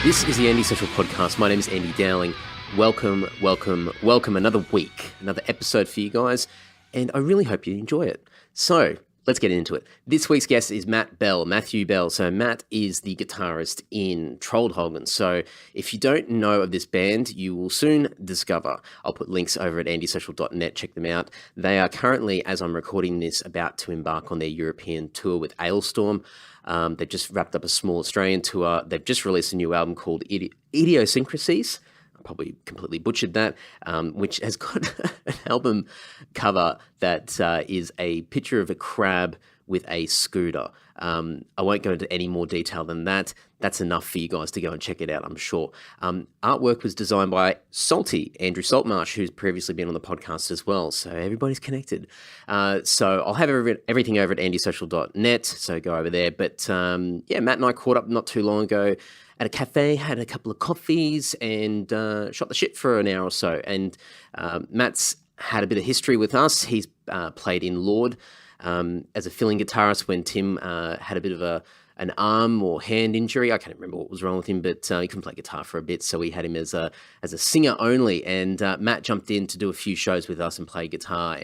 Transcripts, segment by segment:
This is the Andy Social Podcast. My name is Andy Dowling. Welcome. Another week, another episode for you guys, and I really hope you enjoy it. So, let's get into it. This week's guest is Matthew Bell. So Matt is the guitarist in Troldhaugen. So if you don't know of this band, you will soon discover. I'll put links over at andysocial.net. Check them out. They are currently, as I'm recording this, about to embark on their European tour with Ailstorm. They've just wrapped up a small Australian tour. They've just released a new album called Idiosyncrasies. I probably completely butchered that, which has got an album cover that is a picture of a crab with a scooter. I won't go into any more detail than that. That's enough for you guys to go and check it out, I'm sure. Artwork was designed by Andrew Saltmarsh, who's previously been on the podcast as well. So everybody's connected. So I'll have everything over at andysocial.net, so go over there. But Matt and I caught up not too long ago at a cafe, had a couple of coffees, and shot the shit for an hour or so. And Matt's had a bit of history with us. He's played in Lord as a filling guitarist when Tim had a bit of an arm or hand injury. I can't remember what was wrong with him, but he couldn't play guitar for a bit, so we had him as a singer only. And Matt jumped in to do a few shows with us and play guitar,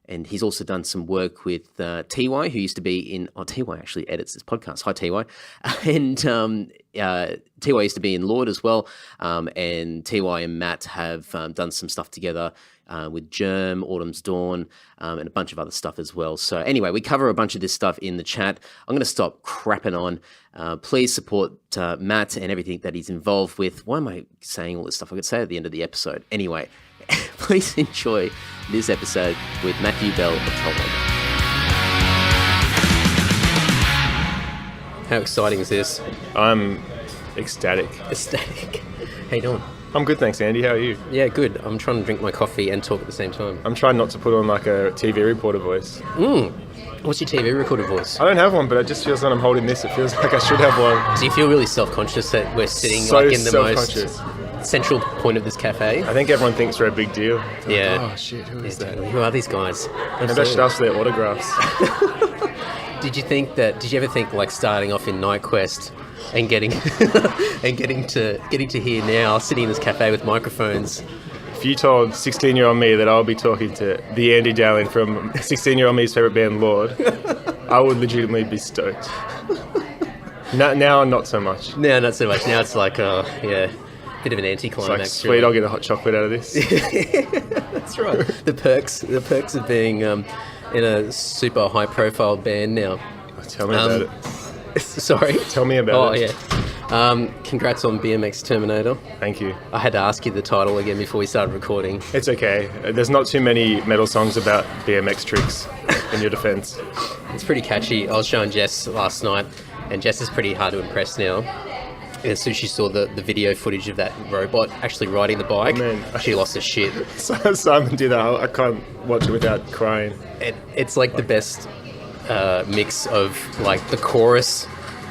and he's also done some work with TY, who used to be in... Oh, TY actually edits this podcast. Hi, TY. And TY used to be in Lord as well. And TY and Matt have done some stuff together with Germ, Autumn's Dawn, and a bunch of other stuff as well. So anyway, we cover a bunch of this stuff in the chat. I'm going to stop crapping on. Please support Matt and everything that he's involved with. Why am I saying all this stuff? I could say it at the end of the episode. Anyway, please enjoy this episode with Matthew Bell of Troldhaugen. How exciting is this? I'm ecstatic. How you doing? I'm good, thanks, Andy. How are you? Yeah, good. I'm trying to drink my coffee and talk at the same time. I'm trying not to put on like a TV reporter voice. What's your TV recorder voice? I don't have one, but it just feels when I'm holding this, it feels like I should have one. Do you feel really self-conscious that we're sitting in the most central point of this cafe? I think everyone thinks we're a big deal. Yeah. Like, oh shit, who is that? Who are these guys? Maybe I should ask for their autographs. Did you ever think like starting off in Night Quest and getting to here now, sitting in this cafe with microphones? If you told 16-year-old me that I'll be talking to the Andy Dowling from 16-year-old me's favourite band, Lord, I would legitimately be stoked. Now, not so much. No, not so much. Now it's like, bit of an anticlimax. It's like, sweet, really. I'll get a hot chocolate out of this. That's right. The perks of being in a super high-profile band now. Tell me about it. Sorry? Tell me about it. Oh, yeah. Congrats on BMX Terminator. Thank you. I had to ask you the title again before we started recording. It's okay. There's not too many metal songs about BMX tricks in your defense. It's pretty catchy. I was showing Jess last night, and Jess is pretty hard to impress now. And as soon as she saw the video footage of that robot actually riding the bike, she lost her shit. Simon did that. I can't watch it without crying. It's like the best mix of like the chorus,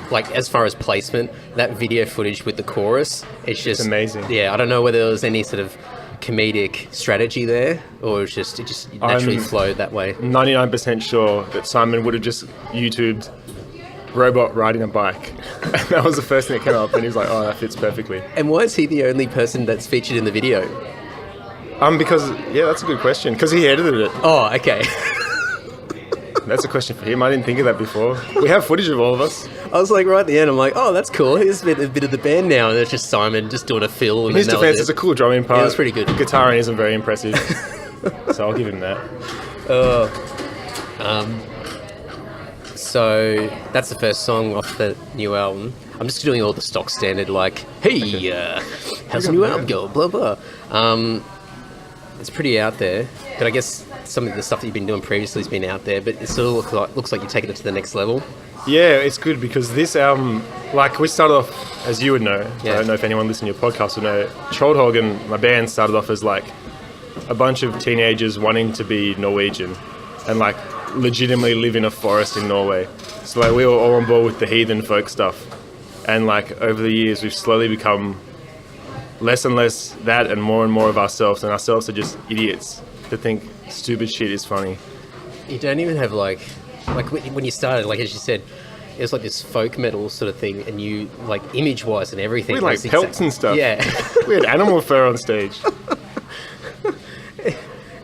like as far as placement, that video footage with the chorus, it's just amazing. Yeah, I don't know whether there was any sort of comedic strategy there, or it just naturally flowed that way. 99% sure that Simon would have just YouTubed robot riding a bike. And that was the first thing that came up, and he was like, oh, that fits perfectly. And why is he the only person that's featured in the video? Because, that's a good question. Because he edited it. Oh, okay. That's a question for him. I didn't think of that before. We have footage of all of us. I was like, right at the end, I'm like, oh, that's cool. Here's a bit of the band now. And it's just Simon just doing a fill. In his defense, it's a cool drumming part. Yeah, it's pretty good. The guitar isn't very impressive. So I'll give him that. So that's the first song off the new album. I'm just doing all the stock standard, like, hey, how's the new album go? Blah, blah. It's pretty out there, but I guess some of the stuff that you've been doing previously has been out there, but it still looks like you're taking it to the next level. Yeah, it's good because this album, like we started off, as you would know, I don't know if anyone listening to your podcast would know, Troldhaugen, my band, started off as like a bunch of teenagers wanting to be Norwegian and like legitimately live in a forest in Norway. So like we were all on board with the heathen folk stuff, and like over the years we've slowly become less and less that and more of ourselves, and ourselves are just idiots that think stupid shit is funny. You don't even have like when you started, like as you said, it was like this folk metal sort of thing, and you like image-wise and everything. We had like pelts and stuff. Yeah. We had animal fur on stage.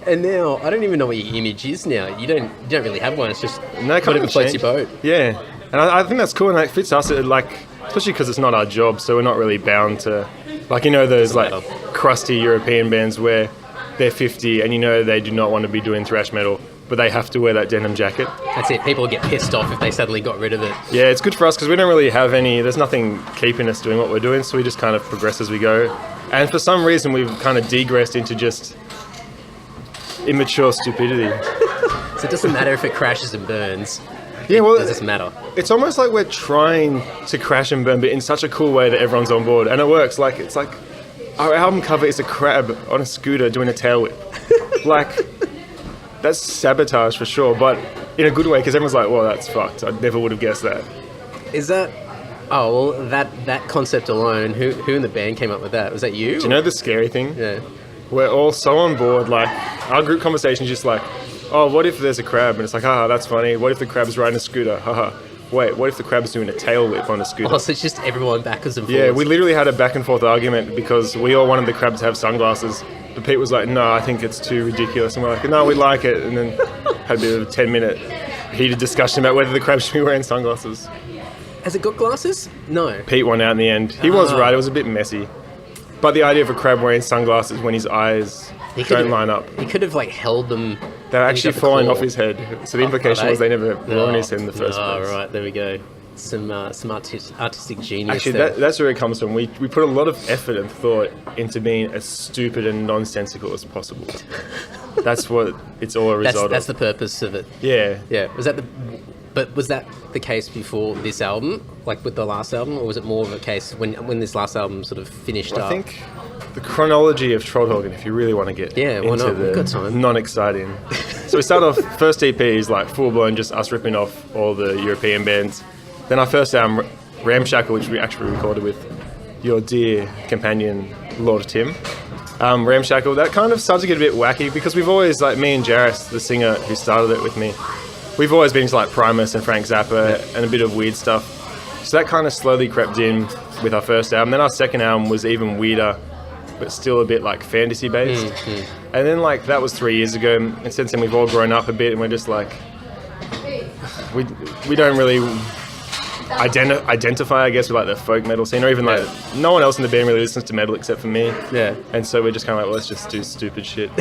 And now I don't even know what your image is now. You don't really have one. It's just whatever floats your boat. Yeah, and I think that's cool, and it fits us. Especially because it's not our job, so we're not really bound to, like, you know, those like crusty European bands where they're 50 and you know they do not want to be doing thrash metal, but they have to wear that denim jacket. That's it. People get pissed off if they suddenly got rid of it. Yeah, it's good for us because we don't really have there's nothing keeping us doing what we're doing, so we just kind of progress as we go. And for some reason, we've kind of degressed into just immature stupidity. So it doesn't matter if it crashes and burns. Yeah, well, It doesn't matter. It's almost like we're trying to crash and burn, but in such a cool way that everyone's on board, and it works. Like, it's like our album cover is a crab on a scooter doing a tail whip. Like, that's sabotage for sure, but in a good way, because everyone's like, "Well, that's fucked. I never would have guessed that." Is that? Oh, well, that concept alone. Who in the band came up with that? Was that you? Do you know the scary thing? Yeah. We're all so on board. Like, our group conversation is just like, "Oh, what if there's a crab?" And it's like, "Haha, that's funny. What if the crab's riding a scooter? Haha. Wait, what if the crab's doing a tail whip on a scooter?" Oh, so it's just everyone backwards and forwards. Yeah, we literally had a back and forth argument because we all wanted the crab to have sunglasses. But Pete was like, "No, I think it's too ridiculous." And we're like, "No, we like it." And then had a bit of a 10-minute heated discussion about whether the crab should be wearing sunglasses. Has it got glasses? No. Pete won out in the end. He was right, it was a bit messy. But the idea of a crab wearing sunglasses when his eyes don't line up. He could have like held them. They're actually falling off his head. So the implication was they never were on his head in the first place. Oh, right, there we go. Some artistic genius. Actually, there. that's where it comes from. We put a lot of effort and thought into being as stupid and nonsensical as possible. That's what it's all a result of. That's the purpose of it. Yeah. Yeah. But was that the case before this album, like with the last album, or was it more of a case when this last album sort of finished up? I think the chronology of Troldhaugen, if you really want to get into We've got time. non-exciting. So we start off, first EP is like full-blown just us ripping off all the European bands. Then our first album, Ramshackle, which we actually recorded with your dear companion, Lord Tim. Ramshackle, that kind of started to get a bit wacky because we've always, like me and Jarris, the singer who started it with me, we've always been into like Primus and Frank Zappa and a bit of weird stuff. So that kind of slowly crept in with our first album. Then our second album was even weirder, but still a bit like fantasy based. Mm-hmm. And then like that was 3 years ago, and since then we've all grown up a bit, and we're just like, we don't really identify, I guess, with like the folk metal scene, or even like no one else in the band really listens to metal except for me. Yeah. And so we're just kind of like, well, let's just do stupid shit.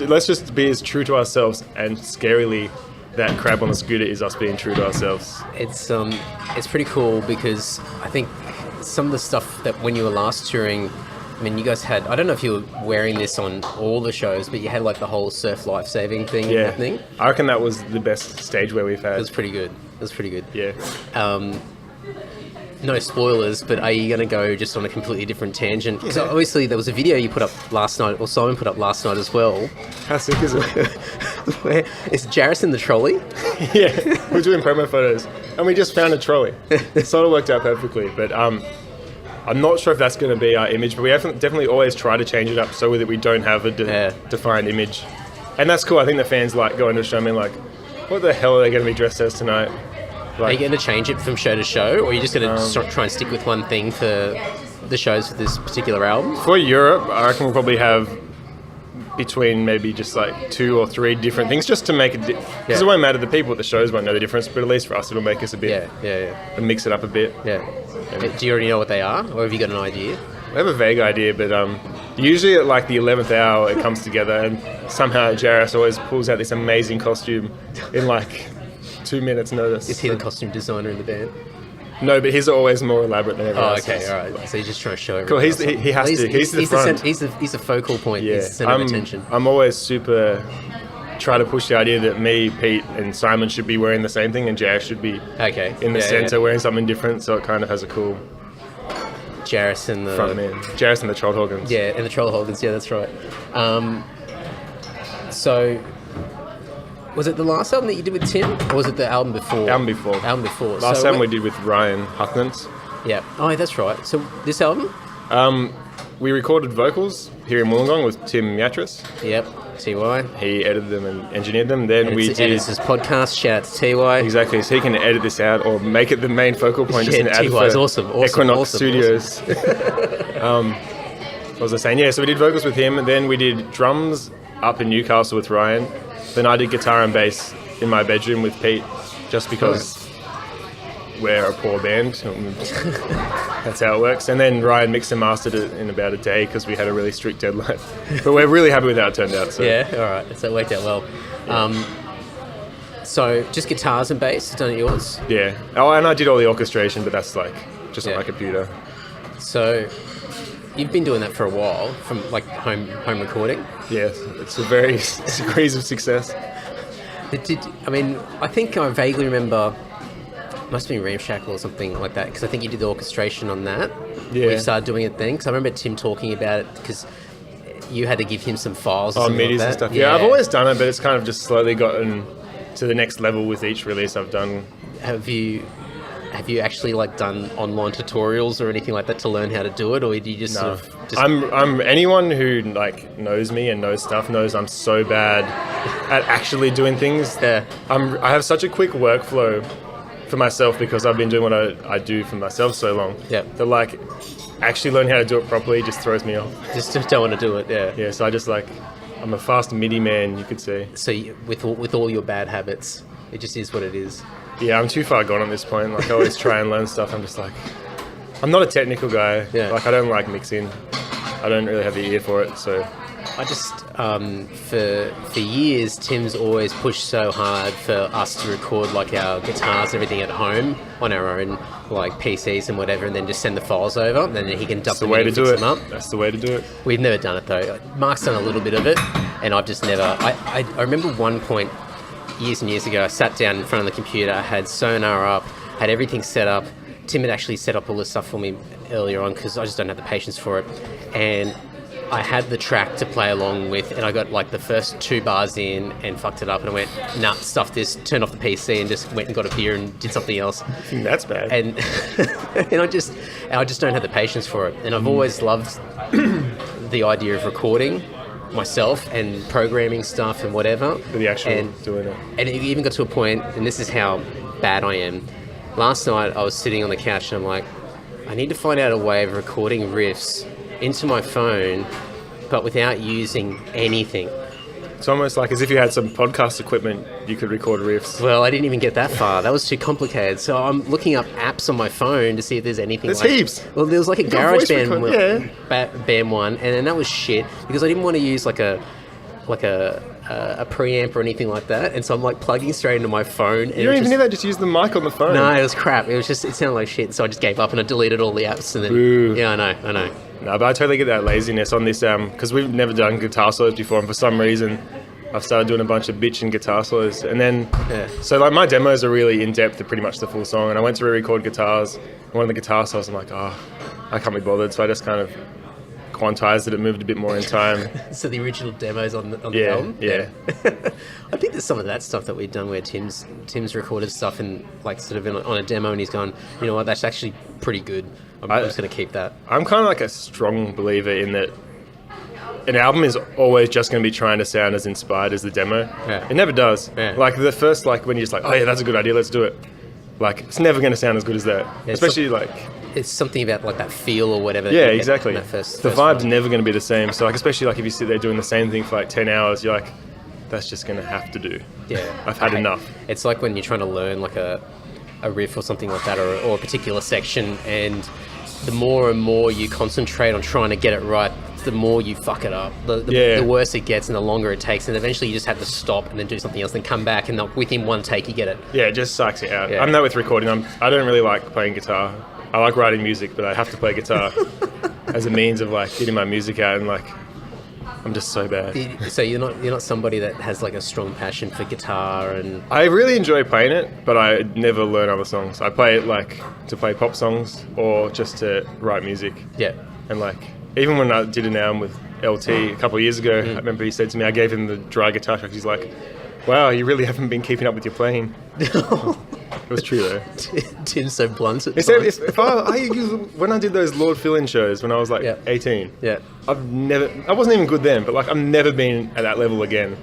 Let's just be as true to ourselves, and scarily, that crab on the scooter is us being true to ourselves. It's pretty cool because I think some of the stuff that when you were last touring, I mean, you guys had, I don't know if you were wearing this on all the shows, but you had like the whole surf life-saving thing happening. I reckon that was the best stage where we've had. It was pretty good. Yeah. No spoilers, but are you going to go just on a completely different tangent? Because obviously there was a video you put up last night, or Simon put up last night as well. How sick is it? Where is Jarris in the trolley? Yeah, we're doing promo photos, and we just found a trolley. It sort of worked out perfectly, but I'm not sure if that's going to be our image, but we definitely always try to change it up so that we don't have a defined image. And that's cool. I think the fans like going to a show and being like, what the hell are they going to be dressed as tonight? Like, are you going to change it from show to show, or are you just going to try and stick with one thing for the shows for this particular album? For Europe, I reckon we'll probably have between maybe just like 2 or 3 different things, just to make it, because it won't matter, the people at the shows won't know the difference, but at least for us it'll make us a bit, and mix it up a bit. Do you already know what they are, or have you got an idea? I have a vague idea, but usually at like the 11th hour it comes together, and somehow Jarris always pulls out this amazing costume in like 2 minutes notice. Is he the costume designer in the band? No, but his are always more elaborate than everyone else's. Oh, okay, all right. So he's just trying to show everyone. Cool, he has to. He's the front. He's the focal point. Yeah. He's the centre of attention. I'm always super try to push the idea that me, Pete, and Simon should be wearing the same thing, and Jarris should be in the centre wearing something different, so it kind of has a cool Jarris and the frontman. Jarris and the Troldhaugens. Yeah, and the Troldhaugens. Yeah, that's right. So, was it the last album that you did with Tim, or was it the album before? Album before. Last album we did with Ryan Hucknant. Yeah. Oh, that's right. So this album? We recorded vocals here in Wollongong with Tim Yatras. Yep. TY. He edited them and engineered them. Then we did... Edits this podcast. Shout out to TY. Exactly. So he can edit this out or make it the main focal point. Yeah, just TY is awesome. Equinox Studios. What was I saying? Yeah, so we did vocals with him, and then we did drums up in Newcastle with Ryan. Then I did guitar and bass in my bedroom with Pete, just because we're a poor band. That's how it works. And then Ryan mixed and mastered it in about a day because we had a really strict deadline. But we're really happy with how it turned out. So. Yeah, all right. So it worked out well. Yeah. So just guitars and bass done at yours? Yeah. Oh, and I did all the orchestration, but that's like just on my computer. So you've been doing that for a while, from like home recording? Yes, it's a very degrees of success. I think I vaguely remember, must have been Ramshackle or something like that, because I think you did the orchestration on that. Yeah. You started doing it then, because I remember Tim talking about it, because you had to give him some files. Oh, MIDIs and stuff. Yeah, I've always done it, but it's kind of just slowly gotten to the next level with each release I've done. Have you actually like done online tutorials or anything like that to learn how to do it, or do you just sort of? I'm anyone who like knows me and knows stuff knows I'm so bad at actually doing things. Yeah. I have such a quick workflow for myself because I've been doing what I do for myself so long. Yeah. That like actually learning how to do it properly just throws me off. Just don't want to do it. Yeah. Yeah. So I'm a fast MIDI man, you could say. So with all your bad habits, it just is what it is. Yeah, I'm too far gone at this point. Like, I always try and learn stuff. I'm just like, I'm not a technical guy. Yeah. Like, I don't like mixing. I don't really have the ear for it, so... I just, for years, Tim's always pushed so hard for us to record, like, our guitars and everything at home on our own, like, PCs and whatever, and then just send the files over, and then he can dump them in and fix them up. That's the way to do it. We've never done it, though. Mark's done a little bit of it, and I've just never... I remember one point... years and years ago, I sat down in front of the computer, I had Sonar up, had everything set up. Tim had actually set up all this stuff for me earlier on because I just don't have the patience for it. And I had the track to play along with, and I got like the first 2 bars in and fucked it up, and I went, nah, stuff this, turned off the PC and just went and got a beer and did something else. That's bad. And I just don't have the patience for it. And I've always loved the idea of recording myself and programming stuff and whatever. The actual doing it. And it even got to a point, and this is how bad I am. Last night I was sitting on the couch and I'm like, I need to find out a way of recording riffs into my phone, but without using anything. It's almost like as if you had some podcast equipment, you could record riffs. Well, I didn't even get that far. That was too complicated. So I'm looking up apps on my phone to see if there's anything. There's heaps. Well, there was like a GarageBand band one, and then that was shit because I didn't want to use like a preamp or anything like that. And so I'm like plugging straight into my phone. And you don't even need that. Just use the mic on the phone. No, it was crap. It sounded like shit. So I just gave up and I deleted all the apps. And then yeah, I know. No, but I totally get that laziness on this because we've never done guitar solos before, and for some reason I've started doing a bunch of bitch and guitar solos, and then so like my demos are really in depth, they're pretty much the full song, and I went to re-record guitars, and one of the guitar solos I'm like, I can't be bothered, so I just kind of quantized it, moved a bit more in time. So the original demos on the album? Yeah. I think there's some of that stuff that we've done where Tim's recorded stuff in like sort of on a demo, and he's gone, you know what, that's actually pretty good. I'm just going to keep that. I'm kind of like a strong believer in that an album is always just going to be trying to sound as inspired as the demo. Yeah. It never does. Yeah. Like the first, like when you're just like, oh yeah, that's a good idea, let's do it. Like it's never going to sound as good as that. Yeah, especially like... It's something about like that feel or whatever. Yeah, exactly. The vibe's never going to be the same. So like, especially like if you sit there doing the same thing for like 10 hours, you're like, that's just going to have to do. Yeah. I've had enough. It's like when you're trying to learn like a riff or something like that, or a particular section, and the more and more you concentrate on trying to get it right, the more you fuck it up. The worse it gets and the longer it takes, and eventually you just have to stop and then do something else, then come back, and within one take you get it. Yeah, it just sucks it out. Yeah. I'm that with recording. I don't really like playing guitar. I like writing music, but I have to play guitar as a means of like getting my music out, and like I'm just so bad. So you're not somebody that has like a strong passion for guitar, and I really enjoy playing it, but I never learn other songs. I play it like to play pop songs or just to write music. Yeah. And like even when I did an album with LT a couple of years ago, I remember he said to me, I gave him the dry guitar track. He's like, "Wow, you really haven't been keeping up with your playing." It was true though. Tim's so blunt at Except times. when I did those Lord fill-in shows when I was like 18, Yeah. I wasn't even good then, but like I've never been at that level again.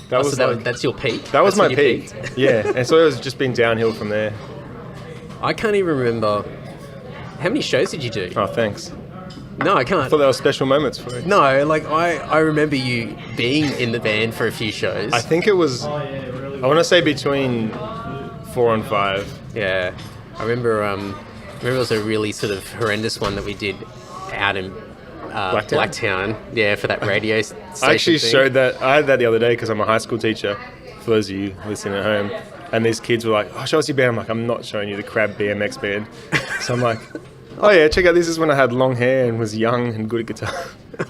That's your peak? That was That's my when you peak. peaked? Yeah, and so it was just been downhill from there. I can't even remember. How many shows did you do? Oh, thanks. No, I can't. I thought there were special moments for it. No, like I remember you being in the band for a few shows. I think it was, I want to say between 4 and 5. Yeah, I remember. Remember it was a really sort of horrendous one that we did out in Blacktown. Yeah, for that radio station. I actually thing. showed that. I had that the other day because I'm a high school teacher. For those of you listening at home, and these kids were like, "Oh, show us your band." I'm like, "I'm not showing you the Crab BMX band." So I'm like, "Oh yeah, check out. This is when I had long hair and was young and good at guitar."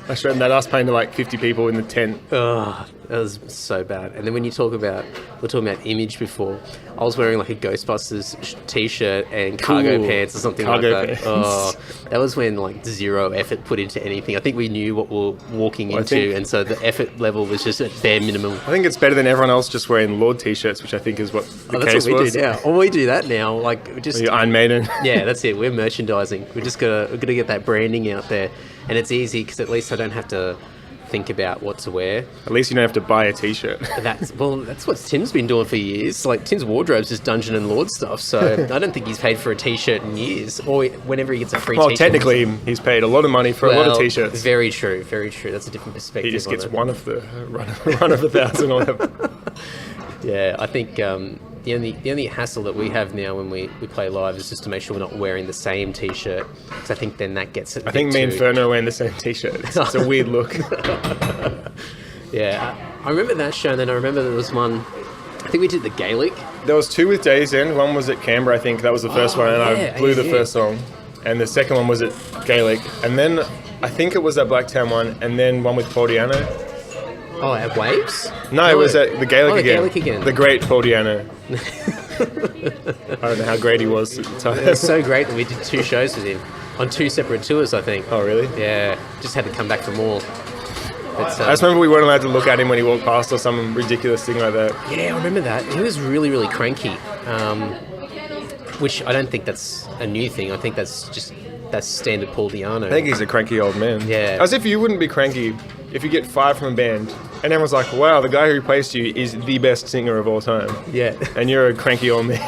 I showed them that. I was playing to like 50 people in the tent. Oh, that was so bad. And then when you talk about, we were talking about image before, I was wearing like a Ghostbusters t-shirt and cargo Cool. pants or something Cargo like that. pants. Oh, that was when like zero effort put into anything. I think we knew what we were walking Well, I into, think- and so the effort level was just at bare minimum. I think it's better than everyone else just wearing Lord t-shirts, which I think is what the Oh, that's case what we was. do now. Or we do that now. Like we just Your Iron Maiden. yeah, that's it. We're merchandising. We're gonna get that branding out there, and it's easy because at least I don't have to think about what to wear. At least you don't have to buy a t-shirt. That's what Tim's been doing for years. Like Tim's wardrobe's just Dungeon and Lord stuff. So I don't think he's paid for a t-shirt in years, or whenever he gets a free Well, t-shirt. technically, he's paid a lot of money for a lot of t-shirts. Very true. Very true. That's a different perspective. He just on gets it. one of the run of 1,000 or whatever. Yeah, I think the only hassle that we have now when we play live is just to make sure we're not wearing the same t-shirt, because I think then that gets it. I think me and Ferno are wearing the same t-shirt. It's a weird look. Yeah, I remember that show, and then I remember there was one. I think we did the Gaelic. There was 2 with Days In. One was at Canberra, I think. That was the first one, and yeah, I blew the yeah. first song. And the second one was at Gaelic. And then I think it was at Blacktown one, and then one with Paul Diano. Oh, at Waves? No, it was at the Gaelic again. Gaelic again. The great Paul Diano. I don't know how great he was at the time. It was so great that we did 2 shows with him on 2 separate tours, I think. Oh, really? Yeah, just had to come back for more. But, I just remember we weren't allowed to look at him when he walked past or some ridiculous thing like that. yeah, I remember that. He was really, really cranky, which I don't think that's a new thing. I think that's standard Paul Diano. I think he's a cranky old man. Yeah. As if you wouldn't be cranky if you get fired from a band and everyone's like, wow, the guy who replaced you is the best singer of all time. Yeah. And you're a cranky old man.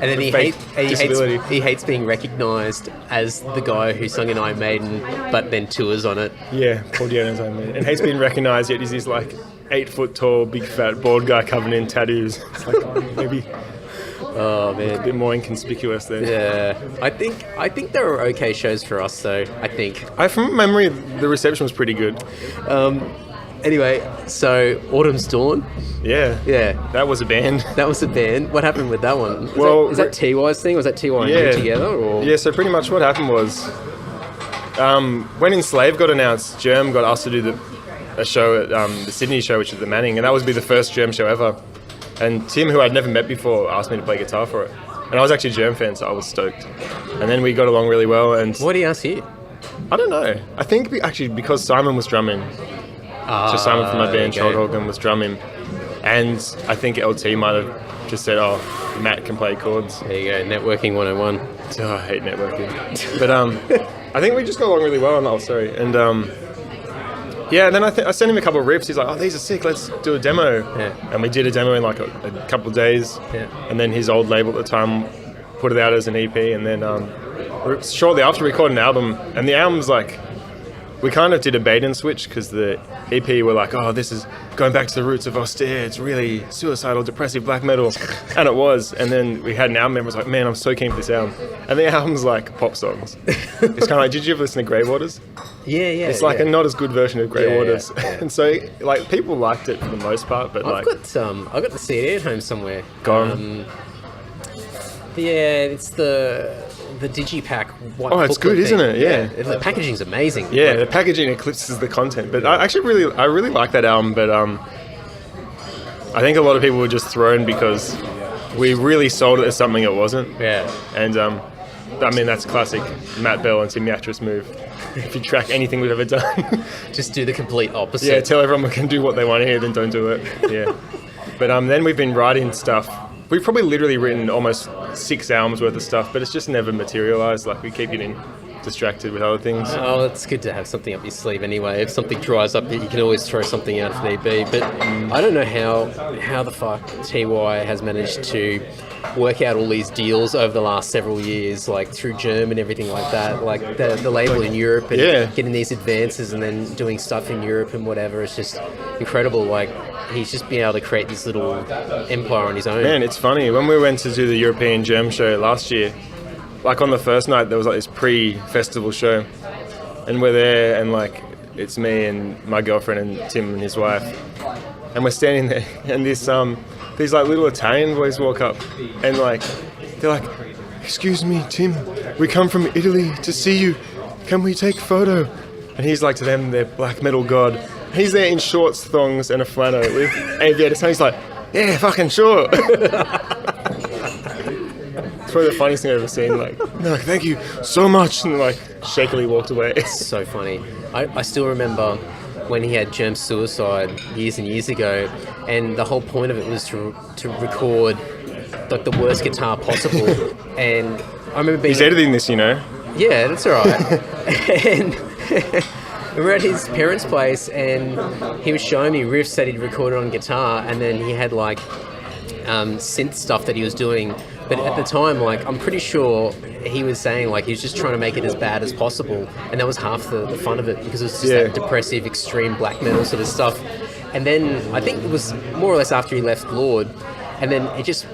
And then Fake disability. he hates being recognised as the guy who sung in Iron Maiden, but then tours on it. Yeah, Paul Diano's Iron Man. And hates being recognised, yet he's this like 8 foot tall, big fat, bald guy covered in tattoos. It's like, maybe Oh man. a bit more inconspicuous then. Yeah, I think there were okay shows for us though. I think. From memory, the reception was pretty good. Anyway, so Autumn's Dawn. Yeah. Yeah, That was a band. that was the band. What happened with that one? Is that TY's thing? Was that TY and you together? Or? Yeah, so pretty much what happened was when Enslaved got announced, Germ got asked to do a show at the Sydney show, which is the Manning, and that would be the first Germ show ever. And Tim, who I'd never met before, asked me to play guitar for it. And I was actually a Germ fan, so I was stoked. And then we got along really well. And What do you ask here? I don't know. I think actually because Simon was drumming. So Simon from my band, Troldhaugen, was drumming. And I think LT might have just said, oh, Matt can play chords. There you go, networking 101. Oh, I hate networking. But I think we just got along really well. And yeah, and then I sent him a couple of riffs. He's like, oh, these are sick, let's do a demo. Yeah. And we did a demo in like a couple of days. Yeah. And then his old label at the time put it out as an EP. And then shortly after, we recorded an album. And the album's like, we kind of did a bait and switch because the EP were like, oh, this is going back to the roots of austere. It's really suicidal, depressive black metal. And it was. And then we had an album and was like, man, I'm so keen for this album. And the album's like pop songs. It's kind of like, did you ever listen to Grey Waters? Yeah. It's like a not as good version of Grey Yeah, Waters. yeah. And so like people liked it for the most part, but I've got the CD at home somewhere. Gone. Yeah, it's the digipack. Oh, it's good, isn't it? Yeah. The packaging's amazing. Yeah, Like, the packaging eclipses the content. But I really like that album, but I think a lot of people were just thrown because we really sold it as something it wasn't. yeah. And I mean, that's classic Matt Bell and Tim Yatras move. If you track anything we've ever done. Just do the complete opposite. Yeah, tell everyone we can do what they want to hear, then don't do it. Yeah. But then we've been writing stuff we've probably literally written almost 6 albums worth of stuff, but it's just never materialized. Like, we keep getting distracted with other things. Oh, it's good to have something up your sleeve anyway. If something dries up, you can always throw something out if need be. But I don't know how the fuck TY has managed to work out all these deals over the last several years, like through Germ and everything like that, like the label in Europe and getting these advances and then doing stuff in Europe and whatever. It's just incredible. Like, he's just been able to create this little empire on his own. Man, it's funny. When we went to do the European Germ show last year, like on the first night, there was like this pre-festival show, and we're there, and like it's me and my girlfriend and Tim and his wife, and we're standing there, and these like little Italian boys walk up, and like they're like, "Excuse me, Tim, we come from Italy to see you. Can we take a photo?" And he's like, to them, they're black metal god. He's there in shorts, thongs, and a flannel with aviators, and he's like, "Yeah, fucking sure." It's probably the funniest thing I've ever seen. Like, they're like, "Thank you so much," and like shakily walked away. It's so funny. I still remember when he had Germ Suicide years and years ago, and the whole point of it was to record like the worst guitar possible. And I remember being... He's editing this, you know. Yeah, that's all right. And we were at his parents' place, and he was showing me riffs that he'd recorded on guitar, and then he had like synth stuff that he was doing. But at the time, like, I'm pretty sure he was saying, like, he was just trying to make it as bad as possible. And that was half the fun of it, because it was just that depressive, extreme black metal sort of stuff. And then I think it was more or less after he left Lord, and then it just,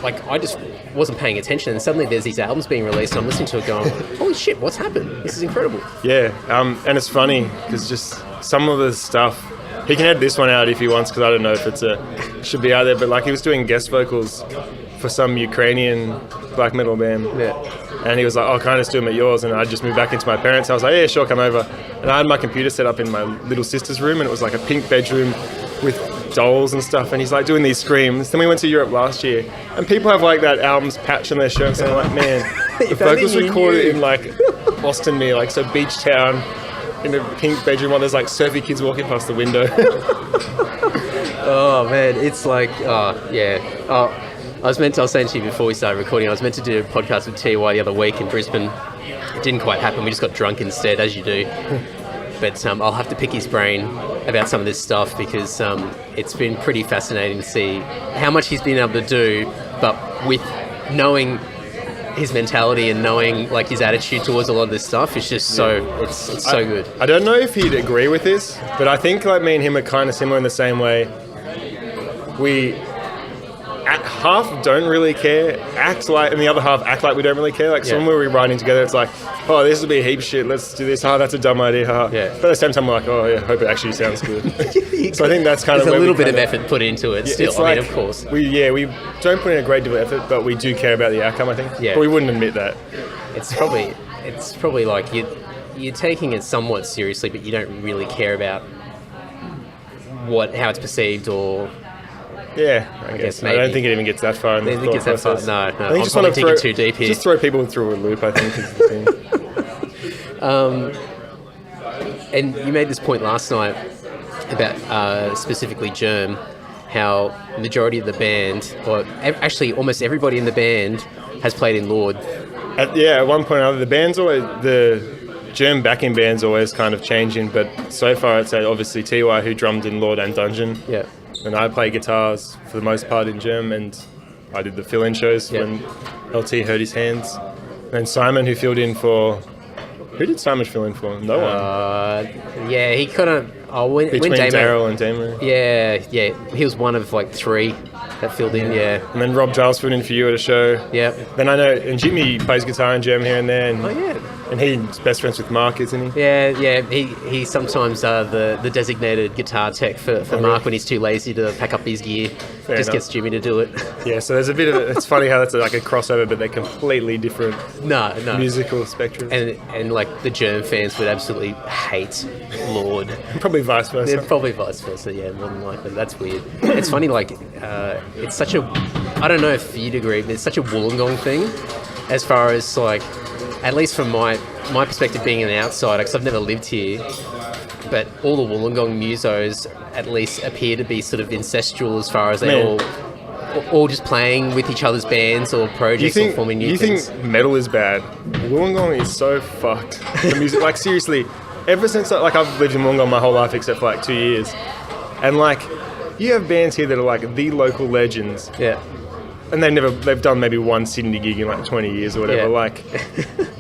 like, I just wasn't paying attention. And suddenly there's these albums being released, and I'm listening to it going, holy shit, what's happened? This is incredible. Yeah, and it's funny, because just some of the stuff, he can add this one out if he wants, because I don't know if it should be out there, but like he was doing guest vocals for some Ukrainian black metal band. Yeah. And he was like, "Oh, can I just do them at yours?" And I just moved back into my parents' house. I was like, "Yeah, sure, come over." And I had my computer set up in my little sister's room, and it was like a pink bedroom with dolls and stuff. And he's like doing these screams. Then we went to Europe last year, and people have like that album's patch on their shirts. And I'm like, man, the vocals recorded in like Boston, like so beach town, in a pink bedroom while there's like surfy kids walking past the window. Oh man, it's like, I was saying to you before we started recording, I was meant to do a podcast with TY the other week in Brisbane. It didn't quite happen. We just got drunk instead, as you do. But I'll have to pick his brain about some of this stuff, because it's been pretty fascinating to see how much he's been able to do, but with knowing his mentality and knowing like his attitude towards a lot of this stuff, it's just so good. I don't know if he'd agree with this, but I think like me and him are kind of similar in the same way. We at half don't really care, and the other half act like we don't really care. Like, so when we're writing together, it's like, "Oh, this will be a heap of shit, let's do this. Oh, that's a dumb idea." But at the same time, we're like, "Oh yeah, hope it actually sounds good." So I think that's kind of a little bit of effort put into it. Still, I mean, of course, we don't put in a great deal of effort, but we do care about the outcome, I think. But we wouldn't admit that. It's probably like you're taking it somewhat seriously, but you don't really care about how it's perceived, or I guess maybe. I don't think it even gets that far in the thought process. No. I think I'm probably digging too deep here. Just throw people through a loop, I think, is the thing. And you made this point last night about specifically Germ, how the majority of the band, or actually almost everybody in the band, has played in Lord. At one point or another, the Germ backing band's always kind of changing, but so far I'd say obviously TY, who drummed in Lord and Dungeon. Yeah. And I play guitars for the most part in Germ, and I did the fill-in shows when LT hurt his hands. And Simon, who filled in for... Who did Simon fill in for? No one. He kind of... Between Daryl and Damo. Yeah. He was one of like 3 that filled in, And then Rob Giles filled in for you at a show. Yeah. Then I know... And Jimmy plays guitar in Germ here and there. And, and he's best friends with Mark, isn't he? Yeah. He's sometimes the designated guitar tech for Mark when he's too lazy to pack up his gear. Fair enough. Gets Jimmy to do it. Yeah, so there's a bit of it's funny how that's like a crossover, but they're completely different musical spectrums. And like the Germ fans would absolutely hate Lord. Probably vice versa. Yeah, probably vice versa, more than likely. That's weird. It's funny, like, it's such a... I don't know if you'd agree, but it's such a Wollongong thing, as far as, like, at least from my perspective being an outsider, because I've never lived here, but all the Wollongong musos at least appear to be sort of incestual as far as they all all just playing with each other's bands or projects or forming new things. You think metal is bad? Wollongong is so fucked. The music, like seriously, ever since like I've lived in Wollongong my whole life except for like 2 years, and like you have bands here that are like the local legends. Yeah. And they've done maybe one Sydney gig in like 20 years or whatever. Yeah. Like,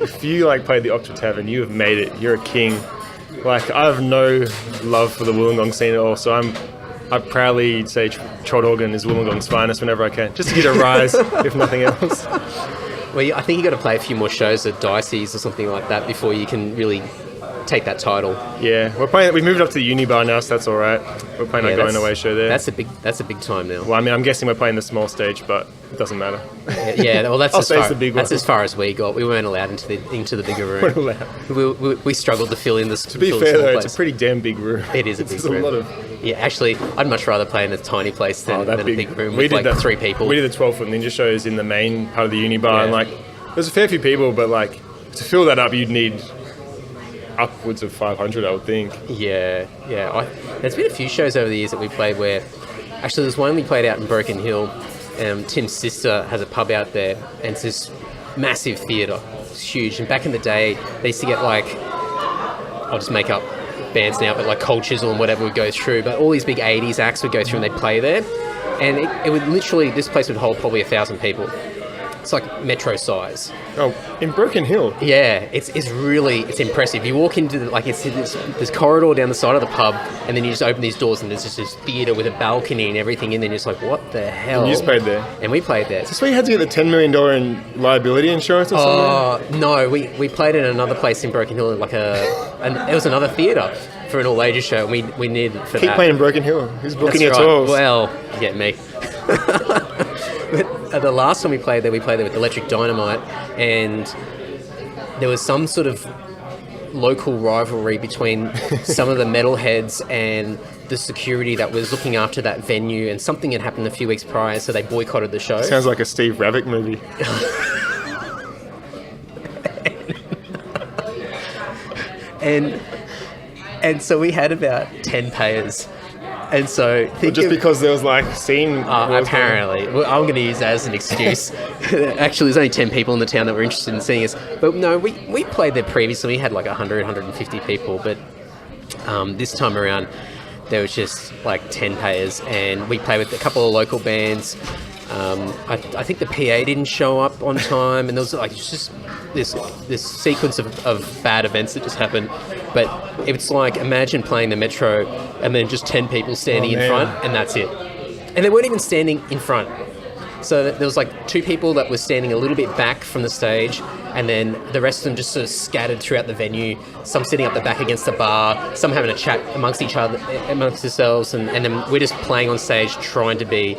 if you like played the Octa Tavern, you have made it. You're a king. Like, I have no love for the Wollongong scene at all. So I proudly say Troldhaugen is Wollongong's finest whenever I can, just to get a rise, if nothing else. Well, I think you got to play a few more shows at Dicey's or something like that before you can really take that title. Yeah, we moved up to the Uni Bar now, so that's all right. We're playing a going away show there. That's a big time now. Well, I mean, I'm guessing we're playing the small stage, but it doesn't matter. Yeah, well, that's as far as we got. We weren't allowed into the bigger room. We struggled to fill in this. To be fair, though, it's a pretty damn big room. It is a big room. A lot of. Yeah, actually, I'd much rather play in a tiny place than a big room with like 3 people. We did the 12-foot ninja shows in the main part of the Uni Bar, and like there's a fair few people, but like to fill that up, you'd need upwards of 500, I would think. Yeah. There's been a few shows over the years that we played where, actually, there's one we played out in Broken Hill. Tim's sister has a pub out there, and it's this massive theatre. It's huge. And back in the day, they used to get like, I'll just make up bands now, but like Cold Chisel and whatever would go through. But all these big 80s acts would go through and they'd play there. And it would literally, this place would hold probably 1,000 people. It's like metro size. Oh, in Broken Hill? Yeah, it's impressive. You walk into it's this corridor down the side of the pub, and then you just open these doors, and there's just this theatre with a balcony and everything in there, and you're just like, what the hell? And you just played there? And we played there. Is this where you had to get the $10 million in liability insurance or something? No, we played in another place in Broken Hill, it was another theatre for an all-ages show, and we needed it for Keep that. playing in Broken Hill. Who's booking your right. tours? Well, yeah, me. But the last time we played there with Electric Dynamite, and there was some sort of local rivalry between some of the metalheads and the security that was looking after that venue, and something had happened a few weeks prior, so they boycotted the show. Sounds like a Steve Ravik movie. And so we had about 10 payers. And so... because there was like scene... apparently. Well, I'm going to use that as an excuse. Actually, there's only 10 people in the town that were interested in seeing us. But no, we played there previously. We had like 100, 150 people. But this time around, there was just like 10 payers. And we played with a couple of local bands. I think the PA didn't show up on time. And there was like just this sequence of bad events that just happened. But it's like, imagine playing the Metro and then just 10 people standing in front, and that's it. And they weren't even standing in front. So there was like 2 people that were standing a little bit back from the stage, and then the rest of them just sort of scattered throughout the venue, some sitting up the back against the bar, some having a chat amongst themselves, and then we're just playing on stage trying to be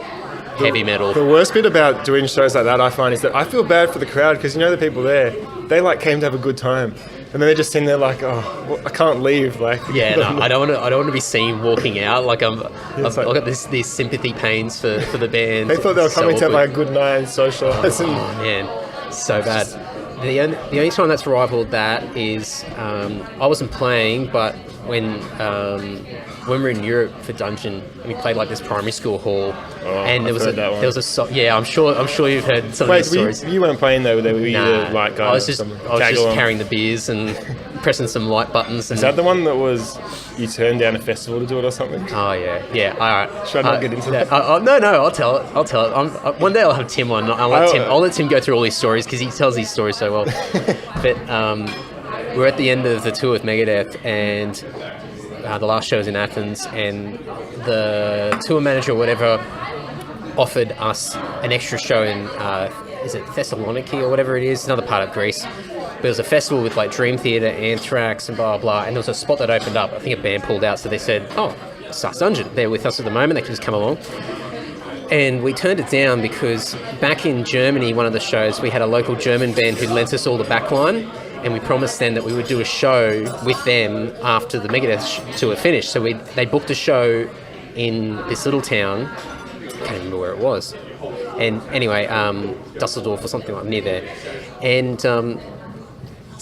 heavy metal. The worst bit about doing shows like that, I find, is that I feel bad for the crowd, because the people there, they like came to have a good time. And then they're just sitting there like, I can't leave. Like, yeah, no, I don't want to be seen walking out. Like I've got these sympathy pains for the band. They thought they were coming to have like a good night and socialise. Oh man, so bad. The only time that's rivaled that is I wasn't playing, but when we were in Europe for Dungeon, we played like this primary school hall, and there was I'm sure you've heard some of these stories. You weren't playing though. Were you the light guy? I was just carrying the beers and pressing some light buttons. And is that the one that was you turned down a festival to do it or something? Oh yeah. All right. Should I not get into that? No. I'll tell it. One day I'll have Tim on. I'll let Tim go through all these stories because he tells these stories so well. But we're at the end of the tour with Megadeth, and the last show was in Athens, and the tour manager or whatever offered us an extra show in is it Thessaloniki or whatever it is, another part of Greece. But it was a festival with like Dream Theater, Anthrax, and blah blah. And there was a spot that opened up. I think a band pulled out, so they said, Stars Dungeon, they're with us at the moment. They can just come along. And we turned it down because back in Germany, one of the shows, we had a local German band who lent us all the backline, and we promised them that we would do a show with them after the Megadeth tour finished. So they booked a show in this little town. I can't remember where it was. And anyway, Dusseldorf or something like near there. And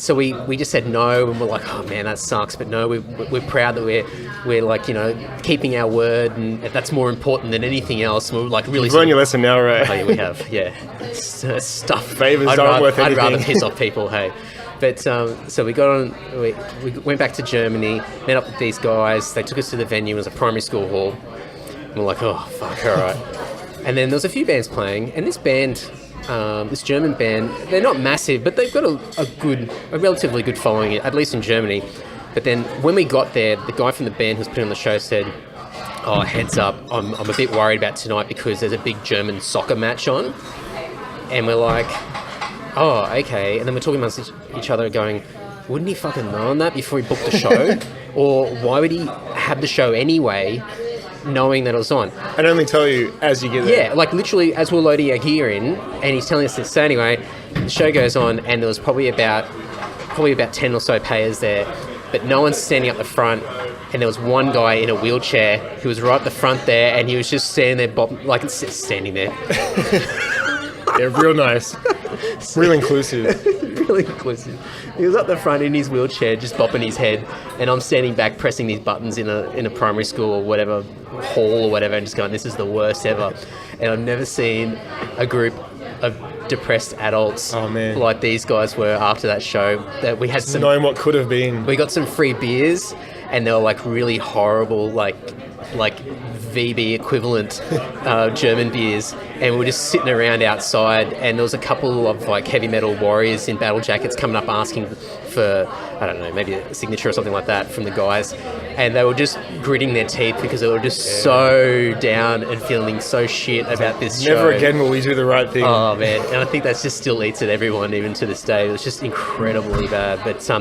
So we just said no, and we're like, oh man, that sucks. But no, we're proud that we're like, you know, keeping our word, and that's more important than anything else. And we're like really. You've learned your lesson now, right? Oh, yeah, we have, yeah. It's, stuff. Favors aren't worth anything. I'd rather piss off people, hey. But so we got on. We went back to Germany, met up with these guys. They took us to the venue. It was a primary school hall. And we're like, oh fuck, all right. And then there was a few bands playing, and this band. This German band, they're not massive, but they've got a relatively good following, at least in Germany. But then when we got there, the guy from the band who was putting on the show said, oh, heads up, I'm a bit worried about tonight because there's a big German soccer match on. And we're like, oh, okay. And then we're talking amongst each other going, wouldn't he fucking known that before he booked the show? Or why would he have the show anyway, knowing that it was on? And only tell you as you get there. Yeah, like literally as we're loading our gear in, and he's telling us this. So anyway, the show goes on, and there was probably about 10 or so payers there, but no one's standing up the front. And there was one guy in a wheelchair who was right at the front there, and he was just standing there, standing there. Yeah, real nice. Real inclusive. Really inclusive. He was up the front in his wheelchair, just bopping his head, and I'm standing back pressing these buttons in a primary school or whatever, hall or whatever, and just going, this is the worst ever. And I've never seen a group of depressed adults like these guys were after that show. That we had some, knowing what could have been. We got some free beers, and they were like really horrible, like VB equivalent German beers, and we were just sitting around outside, and there was a couple of like heavy metal warriors in battle jackets coming up asking for, I don't know, maybe a signature or something like that from the guys, and they were just gritting their teeth because they were just so down and feeling so shit about this show. Never again will we do the right thing. Oh man, and I think that just still eats at everyone even to this day. It was just incredibly bad. But so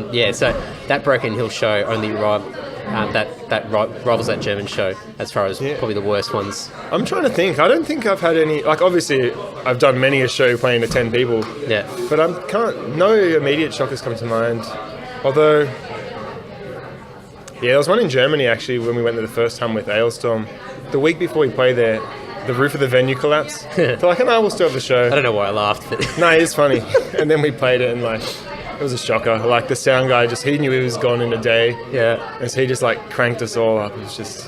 that Broken Hill show only that rivals that German show as far as probably the worst ones. I'm trying to think. I don't think I've had any, like obviously I've done many a show playing to 10 people. Yeah. But no immediate shockers come to mind. Although, there was one in Germany actually when we went there the first time with Ailstorm. The week before we played there, the roof of the venue collapsed. So like, we'll still have the show. I don't know why I laughed, but no, it's funny. And then we played it, and like, it was a shocker. Like the sound guy he knew he was gone in a day. Yeah. And so he just like cranked us all up. It was just.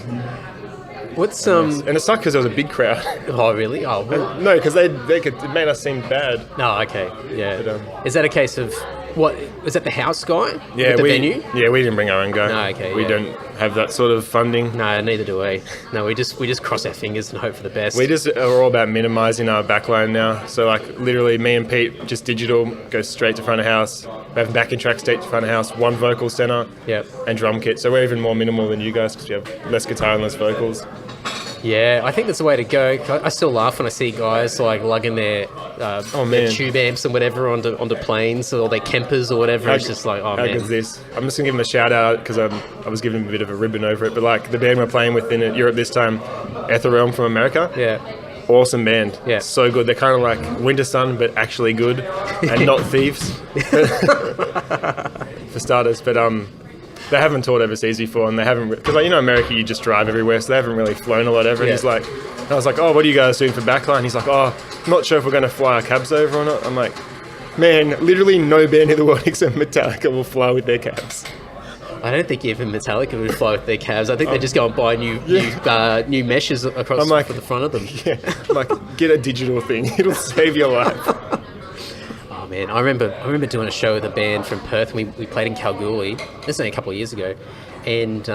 What's And it sucked because there was a big crowd. Oh really? Oh well. No, because it made us seem bad. Oh okay. Yeah. But, is that a case of what? Was that the house guy? Yeah. With the venue? Yeah, we didn't bring our own guy. No, okay. We don't have that sort of funding. No, neither do we. No, we just cross our fingers and hope for the best. We just are all about minimising our backline now. So like literally me and Pete, just digital, goes straight to front of house. We have backing track straight to front of house, one vocal centre, and drum kit. So we're even more minimal than you guys because we have less guitar and less vocals. Yeah, I think that's the way to go. I still laugh when I see guys like lugging their tube amps and whatever onto planes or their Kempers or whatever. It's just like, oh man. How good's this? I'm just going to give them a shout out because I was giving them a bit of a ribbon over it. But like the band we're playing with in Europe this time, Etherealm from America. Yeah. Awesome band. Yeah. So good. They're kind of like Winter Sun, but actually good and not thieves. For starters. But they haven't toured overseas before, and they haven't, because like, America, you just drive everywhere, so they haven't really flown a lot ever. And he's like, and I was like, oh, what are you guys doing for backline? He's like, oh, I'm not sure if we're going to fly our cabs over or not. I'm like, man, literally no band in the world except Metallica will fly with their cabs. I don't think even Metallica would fly with their cabs. I think they just go and buy new meshes across for the front of them. Yeah, I'm like, get a digital thing. It'll save your life. Man, I remember doing a show with a band from Perth. We played in Kalgoorlie. This was only a couple of years ago, and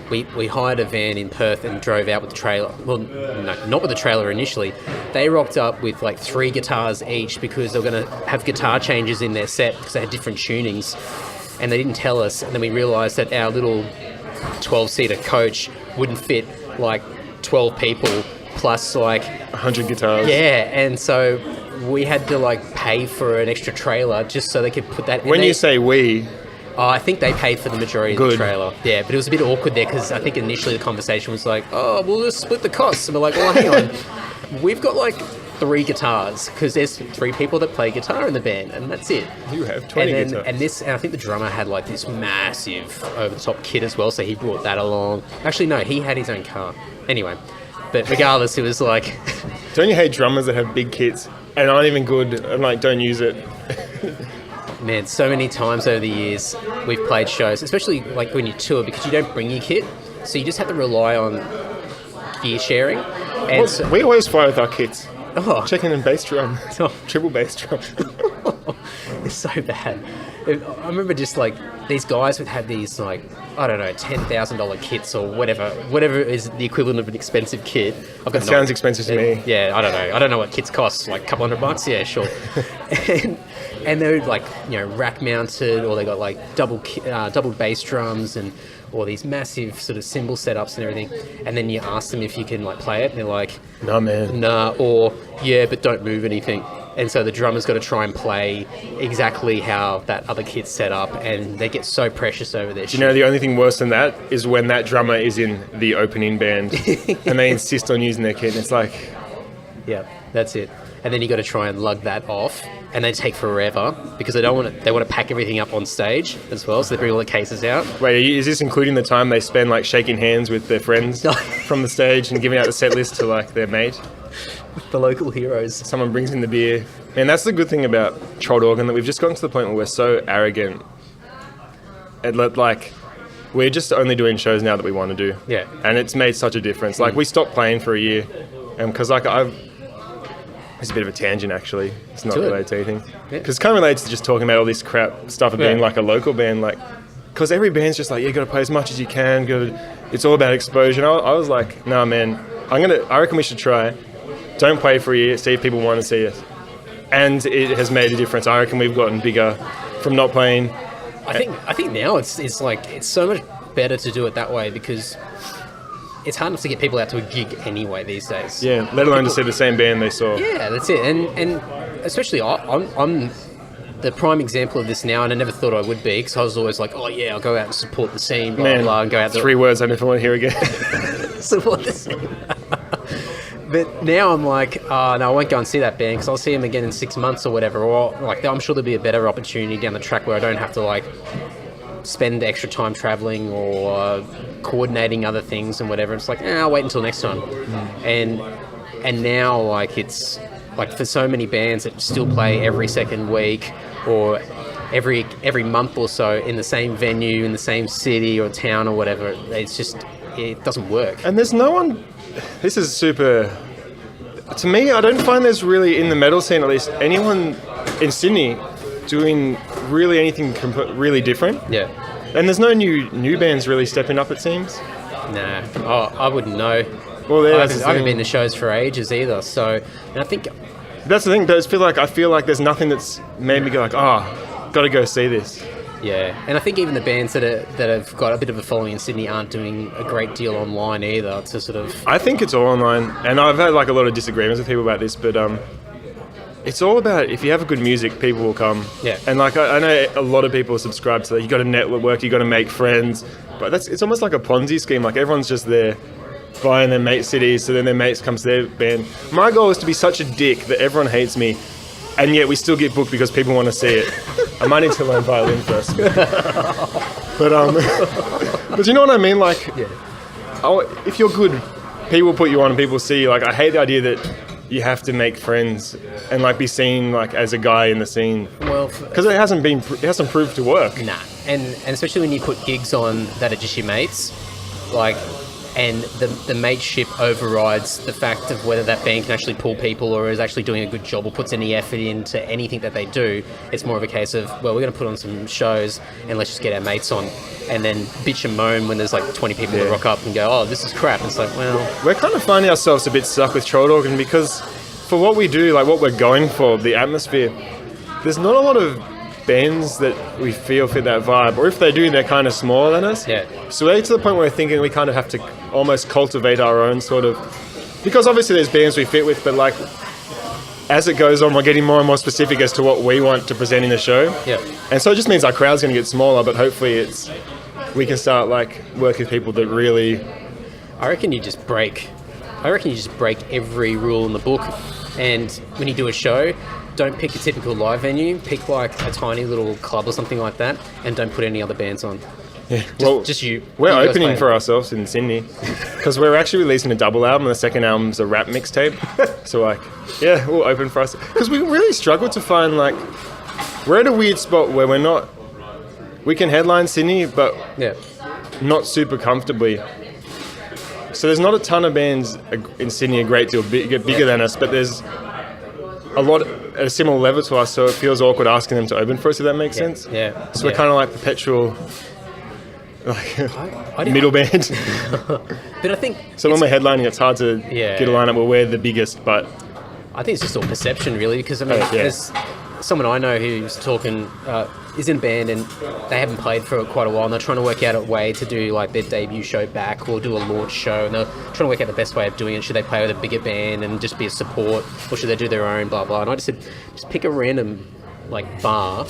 we hired a van in Perth and drove out with the trailer. Well, no, not with the trailer initially. They rocked up with like 3 guitars each because they were going to have guitar changes in their set because they had different tunings, and they didn't tell us. And then we realised that our little 12-seater coach wouldn't fit like 12 people plus like 100 guitars. Yeah, and so we had to like pay for an extra trailer just so they could put that. When you say we, I think they paid for the majority of the trailer. Yeah, but it was a bit awkward there because I think initially the conversation was like, "Oh, we'll just split the costs." And we're like, "Well, hang on, we've got like 3 guitars because there's 3 people that play guitar in the band, and that's it." You have 20 guitars. And I think the drummer had like this massive over-the-top kit as well, so he brought that along. Actually, no, he had his own car. Anyway, but regardless, it was like. Don't you hate drummers that have big kits and aren't even good and like don't use it? Man, so many times over the years we've played shows, especially like when you tour, because you don't bring your kit, so you just have to rely on gear sharing. And Well, we always fly with our kits. Oh. Checking in bass drum, Oh. triple bass drum. It's so bad. I remember just like these guys would have these like, I don't know, $10,000 kits or whatever is the equivalent of an expensive kit. That sounds expensive to me. Yeah, I don't know. I don't know what kits cost, like a couple $100. Yeah, sure. and they're like, you know, rack mounted, or they got like double bass drums and or these massive sort of cymbal setups and everything. And then you ask them if you can like play it, and they're like, No, man. nah, or yeah, but don't move anything. And so the drummer's got to try and play exactly how that other kid's set up, and they get so precious over their shit. You know, the only thing worse than that is when that drummer is in the opening band and they insist on using their kit, and it's like... Yeah, that's it. And then you got to try and lug that off, and they take forever because they want to pack everything up on stage as well, so they bring all the cases out. Wait, is this including the time they spend like shaking hands with their friends from the stage and giving out the set list to like their mate? The local heroes. Someone brings in the beer. And that's the good thing about Troldhaugen, that we've just gotten to the point where we're so arrogant. And like, we're just only doing shows now that we want to do. Yeah. And it's made such a difference. Like, we stopped playing for a year, and because like it's a bit of a tangent actually. It's not related to anything. Because it's kind of related to just talking about all this crap stuff of being like a local band. Like, because every band's just like, you got to play as much as you can. It's all about exposure. And I was like, nah, man. I reckon we should try. Don't play for a year. See if people want to see us. And it has made a difference. I reckon we've gotten bigger from not playing. I think now it's like it's so much better to do it that way, because it's hard enough to get people out to a gig anyway these days. Yeah, let alone to see the same band they saw. Yeah, that's it. And especially I'm the prime example of this now, and I never thought I would be, because I was always like, oh yeah, I'll go out and support the scene, blah, Man, blah, and go out. 3 words I never want to hear again. Support the scene. But now I'm like, no, I won't go and see that band because I'll see them again in 6 months or whatever. Or like, I'm sure there'll be a better opportunity down the track where I don't have to like spend extra time traveling or coordinating other things and whatever. It's like, I'll wait until next time. And now like it's like for so many bands that still play every second week or every month or so in the same venue in the same city or town or whatever, it's just, it doesn't work. And there's no one. This is super... To me, I don't find there's really, in the metal scene at least, anyone in Sydney doing really anything really different. Yeah. And there's no new bands really stepping up, it seems. Nah. Oh, I wouldn't know. Well, I haven't been to shows for ages either, so... And I think... That's the thing, but I feel like there's nothing that's made me go like, got to go see this. Yeah, and I think even the bands that have got a bit of a following in Sydney aren't doing a great deal online either to sort of... I think it's all online, and I've had like a lot of disagreements with people about this, but it's all about if you have good music, people will come. Yeah. And like I know a lot of people subscribe to that. You got to network, you got to make friends, but it's almost like a Ponzi scheme. Like everyone's just there buying their mates' CDs, so then their mates come to their band. My goal is to be such a dick that everyone hates me, and yet we still get booked because people want to see it. I might need to learn violin first. But you know what I mean? Like, if you're good, people put you on and people see you. Like, I hate the idea that you have to make friends and like be seen like as a guy in the scene. Well, because it hasn't proved to work. Nah, and especially when you put gigs on that are just your mates, like. And the mateship overrides the fact of whether that band can actually pull people or is actually doing a good job or puts any effort into anything that they do. It's more of a case of, well, we're going to put on some shows and let's just get our mates on, and then bitch and moan when there's like 20 people that rock up and go, oh, this is crap. And it's like, well... We're kind of finding ourselves a bit stuck with Troldhaugen because for what we do, like what we're going for, the atmosphere, there's not a lot of bands that we feel fit that vibe, or if they do, they're kind of smaller than us. Yeah. So we're to the point where we're thinking we kind of have to almost cultivate our own sort of, because obviously there's bands we fit with, but like as it goes on, we're getting more and more specific as to what we want to present in the show. Yeah. And so it just means our crowd's going to get smaller, but hopefully we can start like working with people that really... I reckon you just break every rule in the book, and when you do a show, don't pick a typical live venue. Pick like a tiny little club or something like that, and don't put any other bands on. Yeah, just you. We're opening for ourselves in Sydney because we're actually releasing a double album. The second album's a rap mixtape. So like, yeah, we'll open for us because we really struggled to find like we're at a weird spot where we can headline Sydney, but not super comfortably. So there's not a ton of bands in Sydney a great deal bigger than us, but there's a lot at a similar level to us, so it feels awkward asking them to open for us, if that makes sense. Yeah. So we're kind of like perpetual middle band. But I think... So when we're headlining, it's hard to get a lineup where we're the biggest, but... I think it's just all perception, really, because, I mean, there's someone I know who's talking... is in a band and they haven't played for quite a while and they're trying to work out a way to do like their debut show back or do a launch show, and they're trying to work out the best way of doing it. Should they play with a bigger band and just be a support, or should they do their own, blah blah. And I just said, just pick a random like bar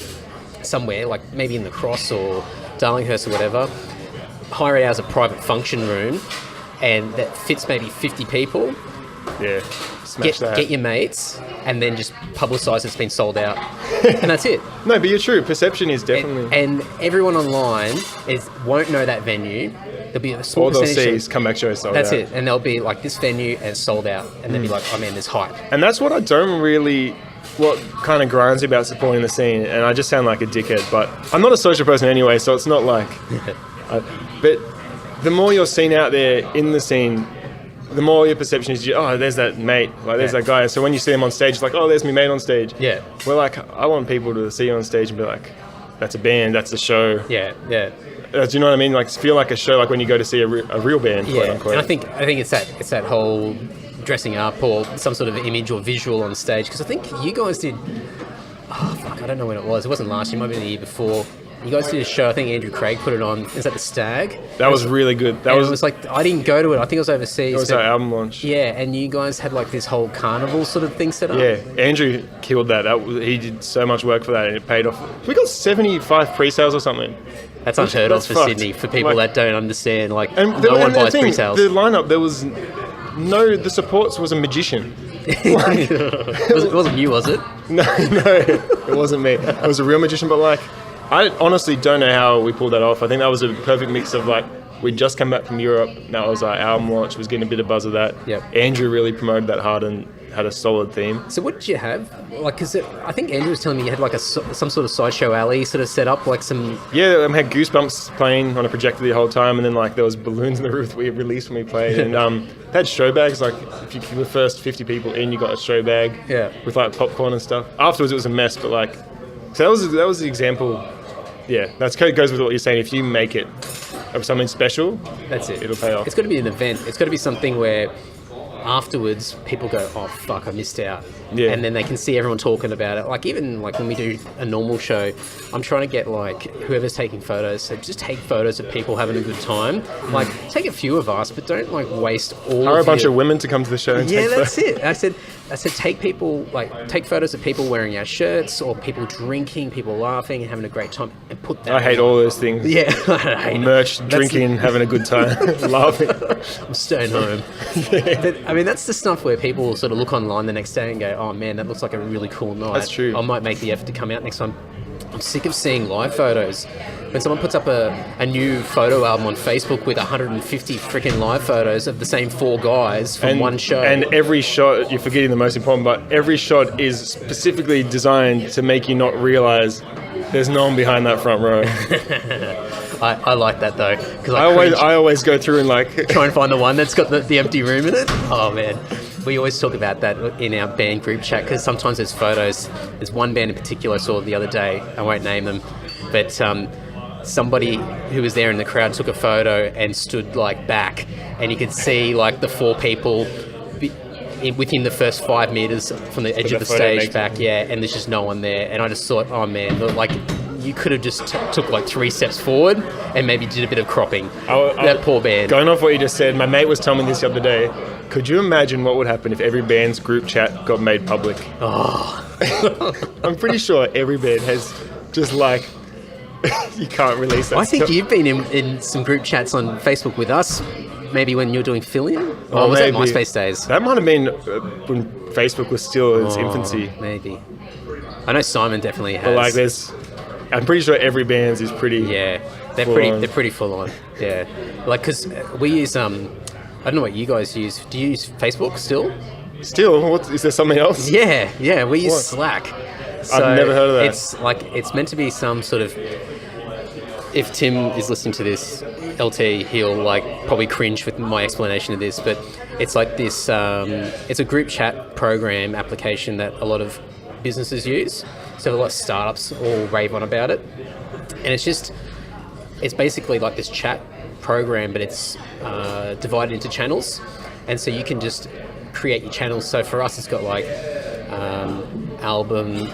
somewhere, like maybe in the Cross or Darlinghurst or whatever, hire it out as a private function room, and that fits maybe 50 people. Get your mates, and then just publicise it's been sold out, and that's it. No, but you're true. Perception is definitely... And everyone online won't know that venue. There'll be a small percentage... All they'll see is comeback show sold out. That's it. And they'll be like, this venue and sold out. And they'll be like, oh man, there's hype. And that's what I don't really... What kind of grinds me about supporting the scene, and I just sound like a dickhead, but I'm not a social person anyway, so it's not like... but the more you're seen out there in the scene... the more your perception is, there's that mate, like there's that guy. So when you see them on stage, it's like, oh, there's me mate on stage. Yeah. We're like, I want people to see you on stage and be like, that's a band, that's a show. Yeah. Do you know what I mean? Like, feel like a show, like when you go to see a real band, quote unquote. And I think it's that whole dressing up or some sort of image or visual on stage. Because I think you guys did, I don't know when it was. It wasn't last year, it might be the year before. You guys did a show, I think Andrew Craig put it on. Is that the Stag? That was really good. It was like, I didn't go to it. I think it was overseas. It was our album launch. Yeah, and you guys had like this whole carnival sort of thing set up. Yeah, Andrew killed that. He did so much work for that, and it paid off. We got 75 pre-sales or something. That's unheard of for Sydney, for people that don't understand. Like, no one buys pre-sales. The lineup, there was the supports was a magician. It wasn't you, was it? No, it wasn't me. It was a real magician, but like, I honestly don't know how we pulled that off. I think that was a perfect mix of like, we'd just come back from Europe. That was our album launch. Was getting a bit of buzz of that. Yep. Andrew really promoted that hard and had a solid theme. So what did you have? Like, because I think Andrew was telling me you had like some sort of sideshow alley sort of set up, like some... Yeah, I had Goosebumps playing on a projector the whole time, and then like there was balloons in the roof that we released when we played, and they had show bags. Like if you were first 50 people in, you got a show bag with like popcorn and stuff. Afterwards, it was a mess, but like, so that was the example. Yeah, that goes with what you're saying. If you make it of something special, that's it. It'll pay off. It's got to be an event. It's got to be something where afterwards people go, oh fuck, I missed out. Yeah. And then they can see everyone talking about it. Like even like when we do a normal show, I'm trying to get like whoever's taking photos, so just take photos of people having a good time. Like take a few of us, but don't like waste all Hire a bunch of women to come to the show and take photos. It. I said take photos of people wearing our shirts or people drinking, people laughing and having a great time, and put that. I hate all those things. Yeah. I hate merch, drinking, having a good time, laughing. I'm staying home. But I mean, that's the stuff where people sort of look online the next day and go, oh man, that looks like a really cool night. That's true. I might make the effort to come out next time. I'm sick of seeing live photos. When someone puts up a new photo album on Facebook with 150 freaking live photos of the same four guys from one show. And every shot, you're forgetting the most important, but every shot is specifically designed to make you not realise there's no one behind that front row. I like that though, because I always go through and like try and find the one that's got the empty room in it. Oh man, we always talk about that in our band group chat, because sometimes there's photos. There's one band in particular I saw the other day. I won't name them, but somebody who was there in the crowd took a photo and stood like back, and you could see like the four people within the first 5 meters from the edge of the stage back, and there's just no one there. And I just thought, oh man, like you could have just took like 3 steps forward and maybe did a bit of cropping. That poor band. Going off what you just said, my mate was telling me this the other day. Could you imagine what would happen if every band's group chat got made public? Oh. I'm pretty sure every band has just like, you can't release that. I think you've been in some group chats on Facebook with us, maybe when you were doing Fillion? Or was that MySpace days? That might have been when Facebook was still in its infancy. Maybe. I know Simon definitely has. But like I'm pretty sure every band's is pretty... Yeah, they're pretty full on. Yeah. Like, because we use... I don't know what you guys use. Do you use Facebook still? Still? Is there something else? Yeah. We use Slack. I've never heard of that. It's meant to be some sort of. If Tim is listening to this, LT, he'll probably cringe with my explanation of this, but it's like this. It's a group chat program application that a lot of businesses use. So a lot of startups all rave on about it, and it's basically like this chat program, but it's divided into channels, and so you can just create your channels. So for us, it's got album,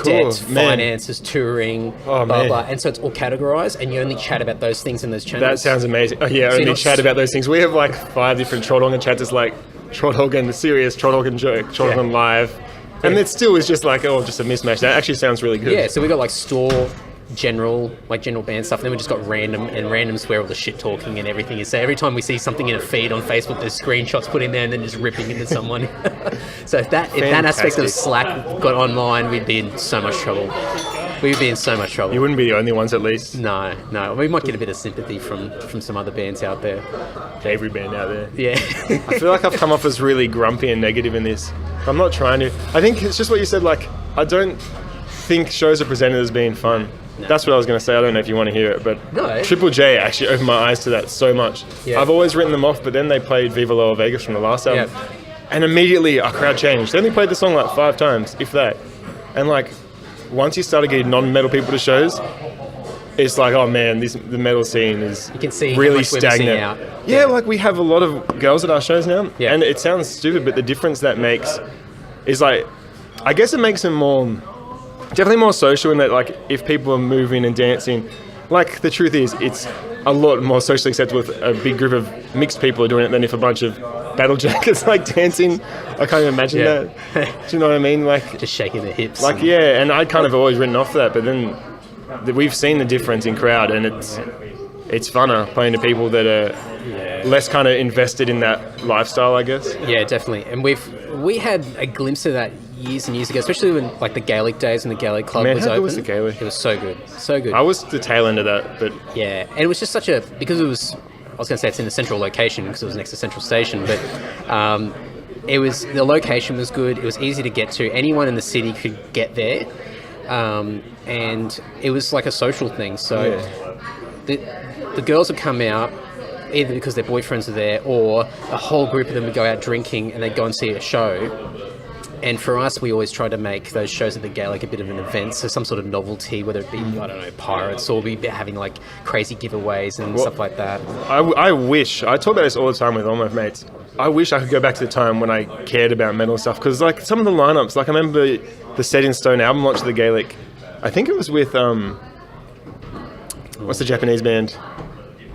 debt, finances, touring, blah, blah. And so it's all categorized, and you only chat about those things in those channels. That sounds amazing. Oh, yeah, only chat about those things. We have 5 different Troldhaugen chats. It's Troldhaugen serious, Troldhaugen joke, Troldhaugen live. And it still is just just a mismatch. That actually sounds really good. Yeah, so we got store, general band stuff, and then we just got random, and random's where all the shit talking and everything is. So every time we see something in a feed on Facebook, there's screenshots put in there and then just ripping into someone. So if that aspect of Slack got online, we'd be in so much trouble. We'd be in so much trouble. You wouldn't be the only ones, at least. No. We might get a bit of sympathy from some other bands out there. Every band out there. Yeah. I feel like I've come off as really grumpy and negative in this. I'm not trying to. I think it's just what you said, I don't think shows are presented as being fun. No. That's what I was going to say. I don't know if you want to hear it, but Triple J actually opened my eyes to that so much. Yeah. I've always written them off, but then they played Viva Lower Vegas from the last album. Yeah. And immediately our crowd changed. They only played the song 5 times, if that. And once you started getting non-metal people to shows, it's oh man, the metal scene is really stagnant. Yeah, we have a lot of girls at our shows now, and it sounds stupid, but the difference that makes is I guess it makes them definitely more social in that if people are moving and dancing, the truth is it's a lot more socially acceptable if a big group of mixed people are doing it than if a bunch of battle jackets dancing. I can't even imagine that. Do you know what I mean? Just shaking their hips. And I'd kind of always written off that, but then we've seen the difference in crowd, and it's funner playing to people that are less kind of invested in that lifestyle, I guess. Yeah, definitely. And we had a glimpse of that years and years ago, especially when the Gaelic days and the Gaelic Club was open. How good was the Gaelic? It was so good. So good. I was the tail end of that, but... Yeah, and it was just because it was... I was going to say it's in a central location because it was next to Central Station, but the location was good. It was easy to get to. Anyone in the city could get there. And it was a social thing. So the girls would come out either because their boyfriends are there, or a whole group of them would go out drinking and they'd go and see a show. And for us, we always try to make those shows at the Gaelic a bit of an event, so some sort of novelty, whether it be, pirates, or we be having crazy giveaways and stuff like that. I wish, I talk about this all the time with all my mates, I wish I could go back to the time when I cared about metal stuff, because some of the lineups, I remember the Set in Stone album launch of the Gaelic, I think it was with, what's the Japanese band?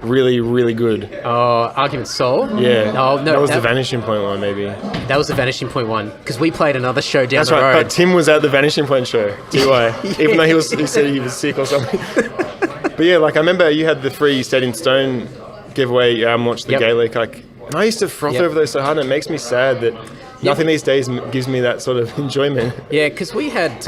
Really, really good. Argument Soul? Yeah. No, that was the Vanishing Point one, maybe. That was the Vanishing Point one, because we played another show down That's the road. That's right, but Tim was at the Vanishing Point show, TY, even though he said he was sick or something. But yeah, I remember you had the free Set in Stone giveaway launch the Gaelic, and I used to froth over those so hard, and it makes me sad that nothing these days gives me that sort of enjoyment. Yeah, because we had,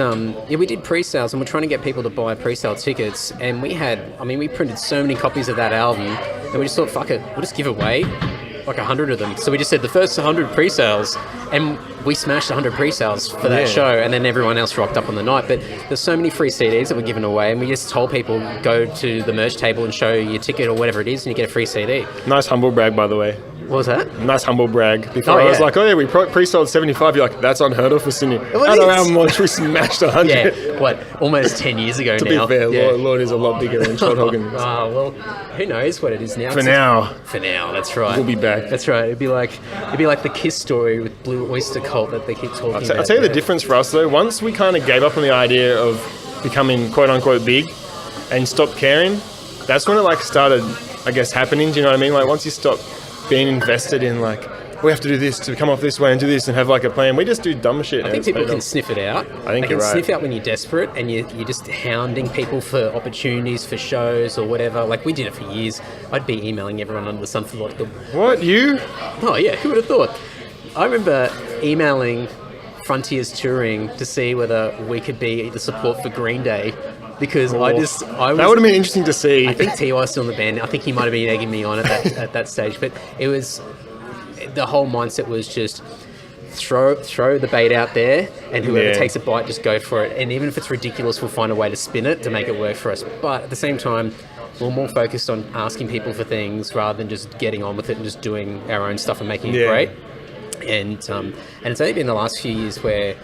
we did pre-sales, and we're trying to get people to buy pre-sale tickets, and we printed so many copies of that album, and we just thought, fuck it, we'll just give away 100 of them. So we just said the first 100 pre-sales, and we smashed 100 pre-sales for that show, and then everyone else rocked up on the night. But there's so many free CDs that were given away, and we just told people, go to the merch table and show your ticket or whatever it is, and you get a free CD. Nice humble brag, by the way. What was that? Nice humble brag. Before I was we pre-sold 75. You're that's unheard of for Sydney. At our album launch, we smashed 100. Yeah, almost 10 years ago now. To be fair, Lord is a lot bigger than Troldhaugen. Well, who knows what it is now. For now, that's right. We'll be back. That's right. It'd be like the Kiss story with Blue Oyster Cult that they keep talking about. I'll tell you the difference for us, though. Once we kind of gave up on the idea of becoming quote-unquote big and stopped caring, that's when it started, I guess, happening. Do you know what I mean? Once you stop being invested in we have to do this to come off this way and do this and have a plan. We just do dumb shit. I think people can sniff it out. I think they can sniff out when you're desperate and you're just hounding people for opportunities for shows or whatever. We did it for years. I'd be emailing everyone under the sun for What, you? Oh yeah, who would have thought? I remember emailing Frontiers Touring to see whether we could be the support for Green Day. Because that would have been interesting to see. I think T.Y. was still in the band. I think he might have been egging me on at that stage. But it was, the whole mindset was just throw the bait out there, and whoever takes a bite, just go for it. And even if it's ridiculous, we'll find a way to spin it to make it work for us. But at the same time, we're more focused on asking people for things rather than just getting on with it and just doing our own stuff and making it great. And it's only been the last few years where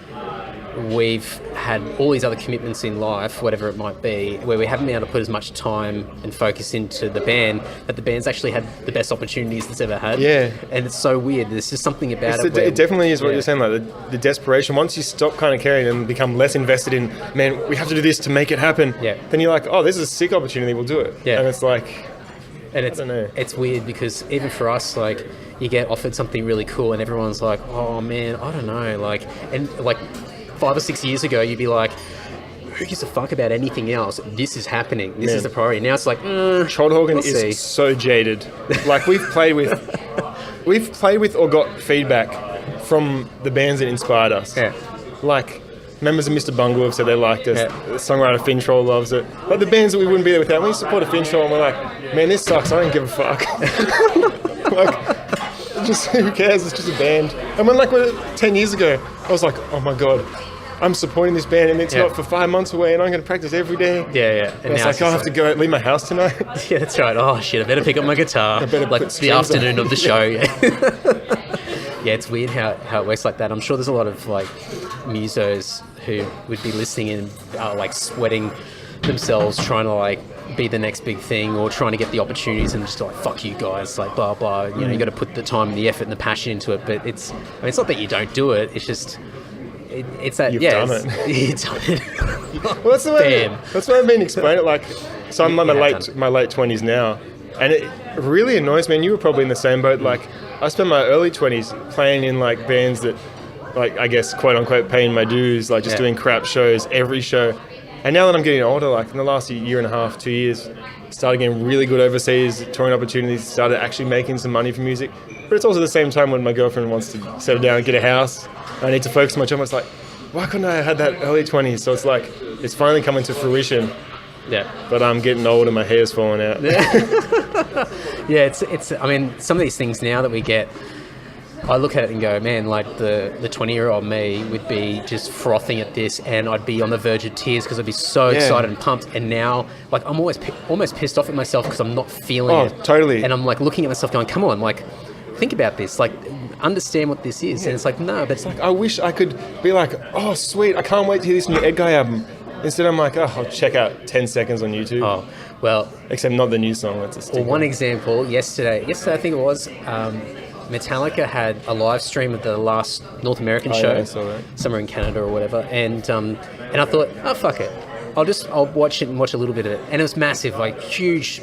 we've had all these other commitments in life, whatever it might be, where we haven't been able to put as much time and focus into the band, that the band's actually had the best opportunities it's ever had. Yeah. And it's so weird. There's just something about it. It definitely is what you're saying, like the desperation. Once you stop kind of caring and become less invested in, man, we have to do this to make it happen. Yeah. Then you're like, oh, this is a sick opportunity. We'll do it. Yeah. And it's like, and I don't know. It's weird because even for us, like, you get offered something really cool and everyone's like, oh man, I don't know. Like, and like 5 or 6 years ago, you'd be like, who gives a fuck about anything else? This is happening. This is the priority. Now it's like, Troldhaugen is so jaded. Like we've played with or got feedback from the bands that inspired us. Yeah. Like members of Mr. Bungle have said they liked us. The songwriter Finn Troll loves it. Like the bands that we wouldn't be there without. We support a Finn Troll and we're like, man, this sucks. I don't give a fuck. Like, just who cares? It's just a band. And when we're 10 years ago, I was like, oh my god, I'm supporting this band and it's not for 5 months away and I'm going to practice every day. Yeah. And it's like, I have to go leave my house tonight. Yeah, that's right. Oh shit, I better pick up my guitar. I better like the afternoon of the show. Yeah, it's weird how it works like that. I'm sure there's a lot of like musos who would be listening and like sweating themselves trying to like be the next big thing or trying to get the opportunities and just like, fuck you guys, like blah blah. You know, you got to put the time and the effort and the passion into it. But it's it's not that you don't do it. It's just it's that you've done it. You've done it. Well, that's the way. That's what I've been explaining it. Like, so I'm in my late 20s now, and it really annoys me. And you were probably in the same boat. Like, I spent my early 20s playing in like bands that, like, I guess quote unquote paying my dues, like just doing crap shows every show. And now that I'm getting older, like in the last year and a half, 2 years, started getting really good overseas touring opportunities, started actually making some money from music. But it's also the same time when my girlfriend wants to settle down and get a house. I need to focus on my job. It's like, why couldn't I have had that early 20s? So it's like, it's finally coming to fruition. Yeah. But I'm getting old and my hair's falling out. Yeah, it's. I mean, some of these things now that we get, I look at it and go, man, like the 20-year-old me would be just frothing at this, and I'd be on the verge of tears because I'd be so excited and pumped. And now, like, I'm almost pissed off at myself because I'm not feeling it. Oh, totally. And I'm like looking at myself, going, come on, like, think about this, like, understand what this is. And it's like, no, but it's like, I wish I could be like, oh, sweet, I can't wait to hear this new Ed Guy album. Instead, I'm like, oh, I'll check out 10 seconds on YouTube. Oh, well, except not the new song. That's a sticker. Well, one example, yesterday I think it was. Metallica had a live stream of the last North American show, somewhere in Canada or whatever, and I thought, oh fuck it, I'll watch it and watch a little bit of it, and it was massive, like huge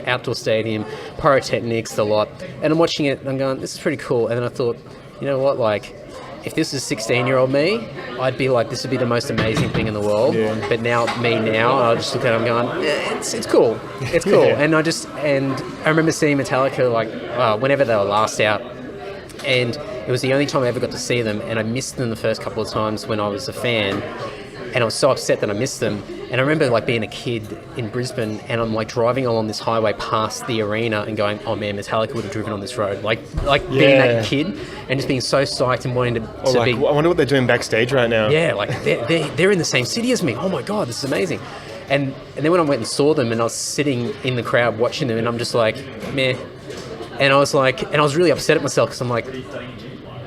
outdoor stadium, pyrotechnics, the lot, and I'm watching it and I'm going, this is pretty cool, and then I thought, you know what, like, if this was 16-year-old me, I'd be like, this would be the most amazing thing in the world. Yeah. But now, I'll just look at it and I'm going, it's cool. It's cool. Yeah. And I remember seeing Metallica, like, whenever they were last out. And it was the only time I ever got to see them. And I missed them the first couple of times when I was a fan. And I was so upset that I missed them. And I remember like being a kid in Brisbane and I'm like driving along this highway past the arena and going, oh man, Metallica would have driven on this road. Like being that kid and just being so psyched and wanting to be... I wonder what they're doing backstage right now. Yeah, like they're in the same city as me. Oh my God, this is amazing. And then when I went and saw them and I was sitting in the crowd watching them and I'm just like, meh. And I was really upset at myself because I'm like,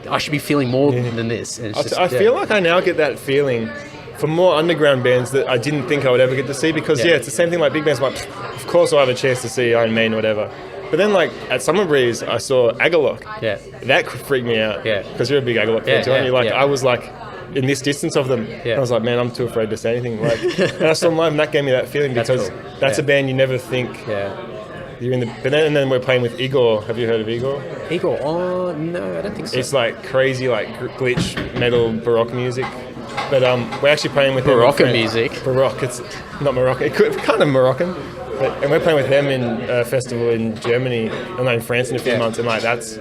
I should be feeling more than this. And it's I feel like I now get that feeling for more underground bands that I didn't think I would ever get to see because, it's the same thing like big bands. Like, of course I'll have a chance to see Iron Maiden or whatever. But then, like, at Summer Breeze, I saw Agalloch. Yeah. That freaked me out. Yeah. Because you're a big Agalloch fan, too, aren't you? Like, I was, like, in this distance of them. Yeah. And I was like, man, I'm too afraid to say anything. Like, and I saw them live, and that gave me that feeling because that's a band you never think... Yeah. You're in the, but then we're playing with Igor. Have you heard of Igor? Igor? Oh, no, I don't think so. It's like crazy, like glitch metal Baroque music. But we're actually playing with Baroque music. Baroque. It's not Moroccan. It's kind of Moroccan. And we're playing with them in a festival in Germany, and in France in a few months. And like that's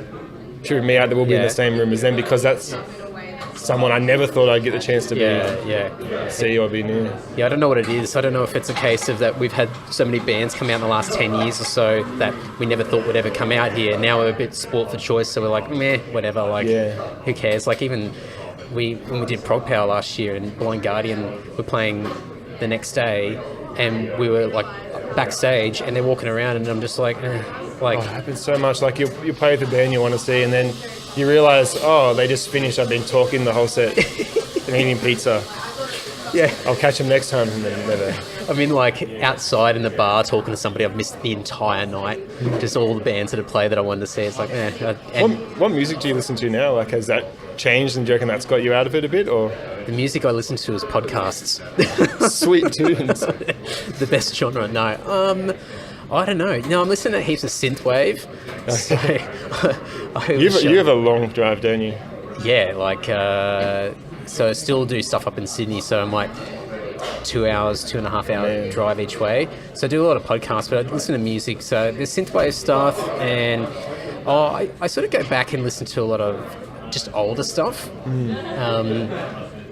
tripping me out that we'll be in the same room as them because that's someone I never thought I'd get the chance to see or be near. Yeah, I don't know what it is. I don't know if it's a case of that we've had so many bands come out in the last 10 years or so that we never thought would ever come out here. Now we're a bit sport for choice, so we're like, meh, whatever. Like, who cares? Like, even when we did Prog Power last year and Blind Guardian were playing the next day, and we were like backstage and they're walking around, and I'm just like, Like, it happens so much. Like, you play with the band you want to see, and then you realise, they just finished. I've been talking the whole set and eating pizza. Yeah. I'll catch them next time, and then never. I mean, like, outside in the bar talking to somebody I've missed the entire night. Just all the bands that have played that I wanted to see. It's like, What music do you listen to now? Like, has that changed, and do you reckon that's got you out of it a bit, or? The music I listen to is podcasts. Sweet tunes. The best genre. No. I don't know. I'm listening to heaps of synthwave. So you have a long drive, don't you? Yeah, like, so I still do stuff up in Sydney, so I'm like 2 hours, 2.5 hour drive each way. So I do a lot of podcasts, but I listen to music. So there's synthwave stuff, and I sort of go back and listen to a lot of just older stuff.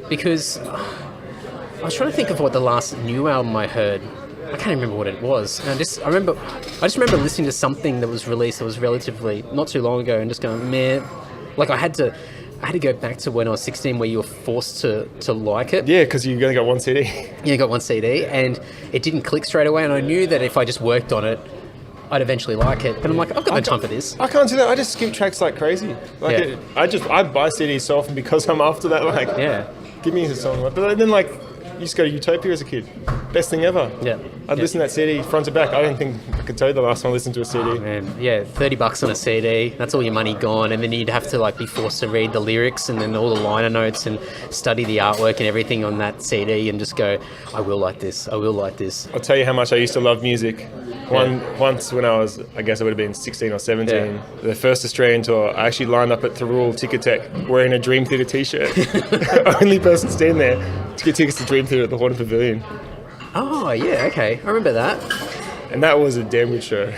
Because I was trying to think of what the last new album I heard. I can't remember what it was. And I just remember listening to something that was released that was relatively not too long ago, and just going, man, like I had to go back to when I was 16, where you were forced to like it. Yeah, because you only got one CD. Yeah, I got one CD, and it didn't click straight away. And I knew that if I just worked on it, I'd eventually like it. But I'm like, I've got no time for this. I can't do that. I just skip tracks like crazy. Like, I buy CDs so often because I'm after that. Like, give me a song. But then, like, you used to go to Utopia as a kid. Best thing ever. Yeah. I'd listen to that CD front to back. I don't think I could tell you the last time I listened to a CD. Oh, man. Yeah, $30 on a CD. That's all your money gone. And then you'd have to, like, be forced to read the lyrics and then all the liner notes and study the artwork and everything on that CD and just go, I will like this. I will like this. I'll tell you how much I used to love music. Once when I was, I guess I would have been 16 or 17, the first Australian tour, I actually lined up at Thirroul Ticketek wearing a Dream Theater t-shirt. Only person standing there to get tickets to Dream Theater at the Haunted Pavilion. Oh, yeah, okay. I remember that. And that was a damn good show.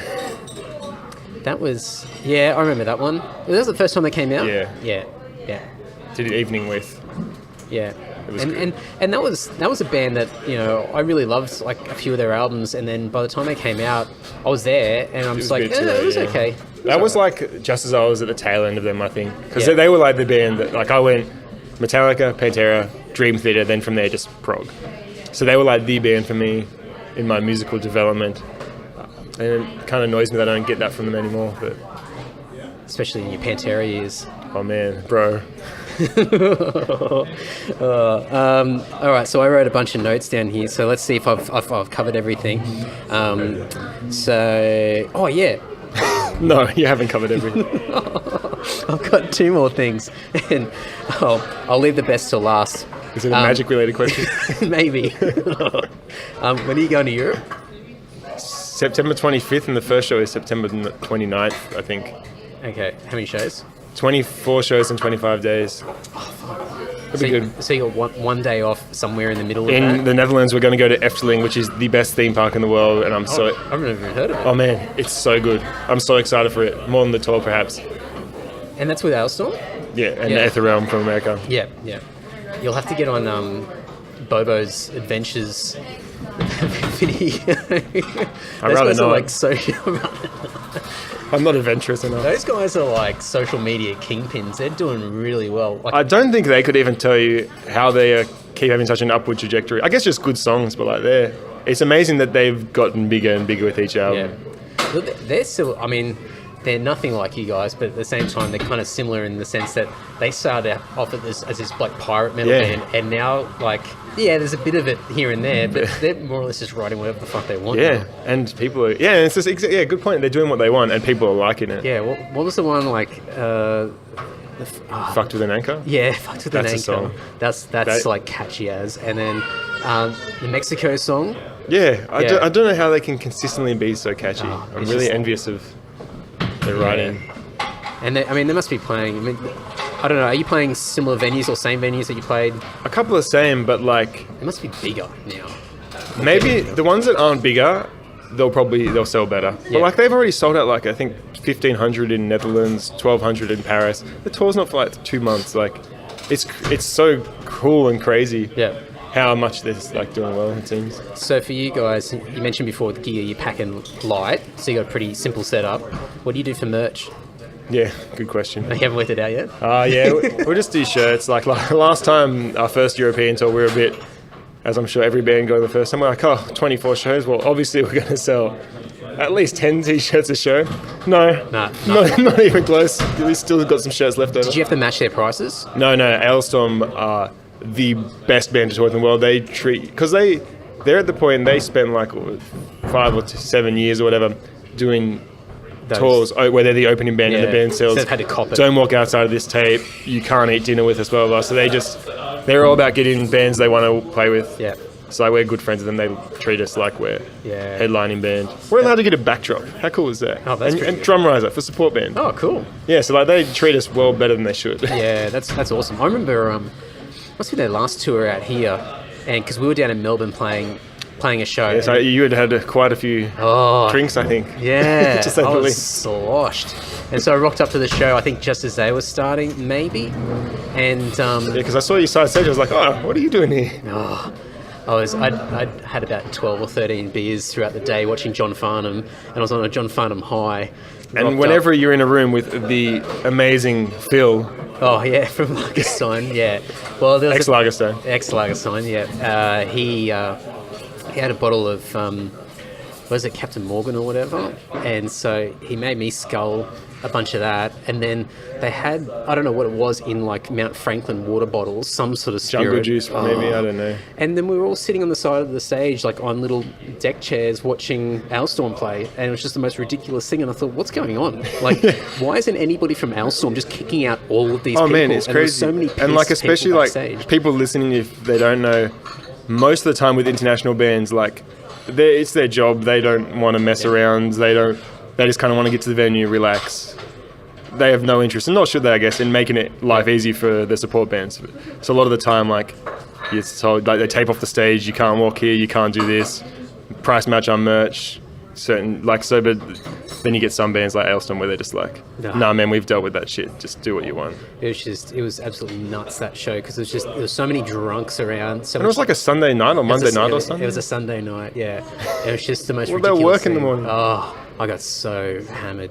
That was, I remember that one. That was the first time they came out? Yeah. Yeah. Did an evening with. Yeah. And that was a band that, I really loved, like, a few of their albums, and then by the time they came out, I was there, and I'm just like, it was okay. That was like just as I was at the tail end of them, I think. Because they were like the band that, like, I went Metallica, Pantera, Dream Theater, then from there just prog. So they were like the band for me in my musical development. And it kind of annoys me that I don't get that from them anymore. But especially in your Pantera years. Oh man, bro. All right, so I wrote a bunch of notes down here. So let's see if I've covered everything. No, you haven't covered everything. I've got two more things, and I'll leave the best till last. Is it a magic-related question? Maybe. When are you going to Europe? September 25th, and the first show is September 29th, I think. Okay, how many shows? 24 shows in 25 days. That'd be good. So you got one day off somewhere in the middle of that? In the Netherlands, we're going to go to Efteling, which is the best theme park in the world, and I've never even heard of it. Oh man, it's so good. I'm so excited for it. More than the tour, perhaps. And that's with Alstorm? Yeah, and Aetherrealm from America. Yeah. You'll have to get on Bobo's Adventures video. I'd rather not. Like social. I'm not adventurous enough. Those guys are like social media kingpins. They're doing really well. Like, I don't think they could even tell you how they keep having such an upward trajectory. I guess just good songs, but like it's amazing that they've gotten bigger and bigger with each album. Yeah. They're still, I mean, they're nothing like you guys, but at the same time, they're kind of similar in the sense that they started off as this like pirate metal band, and now like, there's a bit of it here and there, but they're more or less just writing whatever the fuck they want. Yeah, and people are, it's just, good point. They're doing what they want, and people are liking it. Yeah, what was the one like, Fucked with an Anchor? Yeah, Fucked with an Anchor. That's a song. That's like catchy as. And then the Mexico song. Yeah, I don't know how they can consistently be so catchy. I'm really envious of their writing. And they must be playing, I don't know, are you playing similar venues or same venues that you played? A couple of same, but like... It must be bigger now. Maybe the ones that aren't bigger, they'll sell better. Yeah. But like they've already sold out like I think 1,500 in Netherlands, 1,200 in Paris. The tour's not for like 2 months. Like it's so cool and crazy. Yeah. How much they're like doing well, it seems. So for you guys, you mentioned before the gear you're packing light, so you got a pretty simple setup. What do you do for merch? Yeah, good question. You haven't worked it out yet? Yeah, we'll just do shirts. Like last time, our first European tour, we were a bit, as I'm sure every band going the first time, we're like, 24 shows. Well, obviously we're going to sell at least 10 t-shirts a show. No, not even close. We still got some shirts left over. Did you have to match their prices? No, Ailstorm are the best band to tour in the world. They treat, because they're at the point they spend like 5 or 7 years or whatever doing tours where they're the opening band and the band sells. So had to cop it. Don't walk outside of this tape. You can't eat dinner with us, blah blah. So they're all about getting bands they want to play with. Yeah. So like, we're good friends with them. They treat us like we're headlining band. We're allowed to get a backdrop. How cool is that? Oh, that's and drum riser for support band. Oh, cool. Yeah, so like they treat us well better than they should. Yeah, that's awesome. I remember must be their last tour out here, and because we were down in Melbourne playing a show. Yeah, so you had quite a few drinks, I think. Yeah, Just I was sloshed. And so I rocked up to the show, I think just as they were starting, maybe. And because I saw you side stage, I was like, what are you doing here? I'd had about 12 or 13 beers throughout the day watching John Farnham, and I was on a John Farnham high. And whenever you're in a room with the amazing Phil. Oh, yeah, from Lagerstein, yeah. Well, there was Ex-Lagerstein. Ex-Lagerstein, yeah. He had a bottle of, was it Captain Morgan or whatever? And so he made me scull a bunch of that. And then they had, I don't know what it was, in like Mount Franklin water bottles, some sort of spirit. Jungle juice, maybe, I don't know. And then we were all sitting on the side of the stage, like on little deck chairs, watching Ailstorm play. And it was just the most ridiculous thing. And I thought, what's going on? Like, why isn't anybody from Ailstorm just kicking out all of these people? Oh, man, it's crazy. So many and like, especially like people listening, if they don't know, most of the time with international bands, like, it's their job. They don't want to mess around. They just kind of want to get to the venue, relax. They have no interest, and nor should they, I guess, in making it life easy for their support bands. So a lot of the time, like, you're told, like, they tape off the stage, you can't walk here, you can't do this, price match on merch, but then you get some bands like Ailstorm where they're just like, nah, man, we've dealt with that shit, just do what you want. It was absolutely nuts, that show, because there was so many drunks around. And it was like a Sunday night or Monday night or something? It was a Sunday night, yeah. It was just the most what ridiculous about work thing. in the morning? Oh, I got so hammered.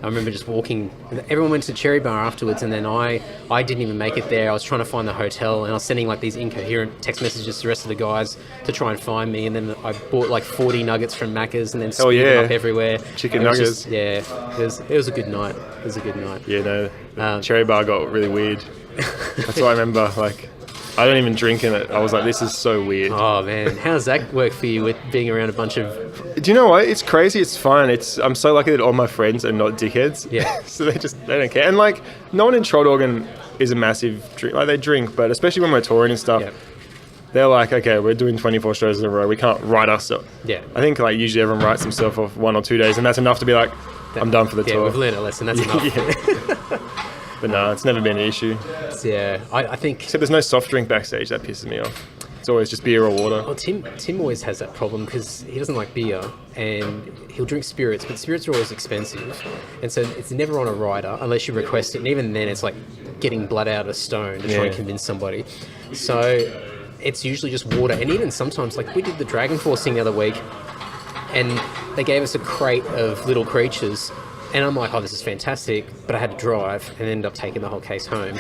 I remember just walking, everyone went to the Cherry Bar afterwards, and then I didn't even make it there. I was trying to find the hotel, and I was sending like these incoherent text messages to the rest of the guys to try and find me, and then I bought like 40 nuggets from Macca's and then split them up everywhere. Chicken nuggets. It was a good night. It was a good night. Yeah, no, Cherry Bar got really weird. That's what I remember, like, I don't even drink in it. I was like, this is so weird. Oh, man. How does that work for you with being around a bunch of... Do you know what? It's crazy. It's fine. I'm so lucky that all my friends are not dickheads. Yeah. So they don't care. And, like, no one in Troldhaugen is a massive drink. Like, they drink, but especially when we're touring and stuff, they're like, okay, we're doing 24 shows in a row. We can't write ourselves. Yeah. I think, like, usually everyone writes themselves off 1 or 2 days, and that's enough to be like, I'm done for the tour. Yeah, we've learned a lesson. That's enough. But no, it's never been an issue. Yeah, I think... Except there's no soft drink backstage. That pisses me off. It's always just beer or water. Well, Tim always has that problem because he doesn't like beer and he'll drink spirits, but spirits are always expensive. And so it's never on a rider unless you request it. And even then, it's like getting blood out of a stone to try and convince somebody. So it's usually just water. And even sometimes, like we did the Dragon Force thing the other week and they gave us a crate of little creatures. And I'm like, oh, this is fantastic. But I had to drive and ended up taking the whole case home.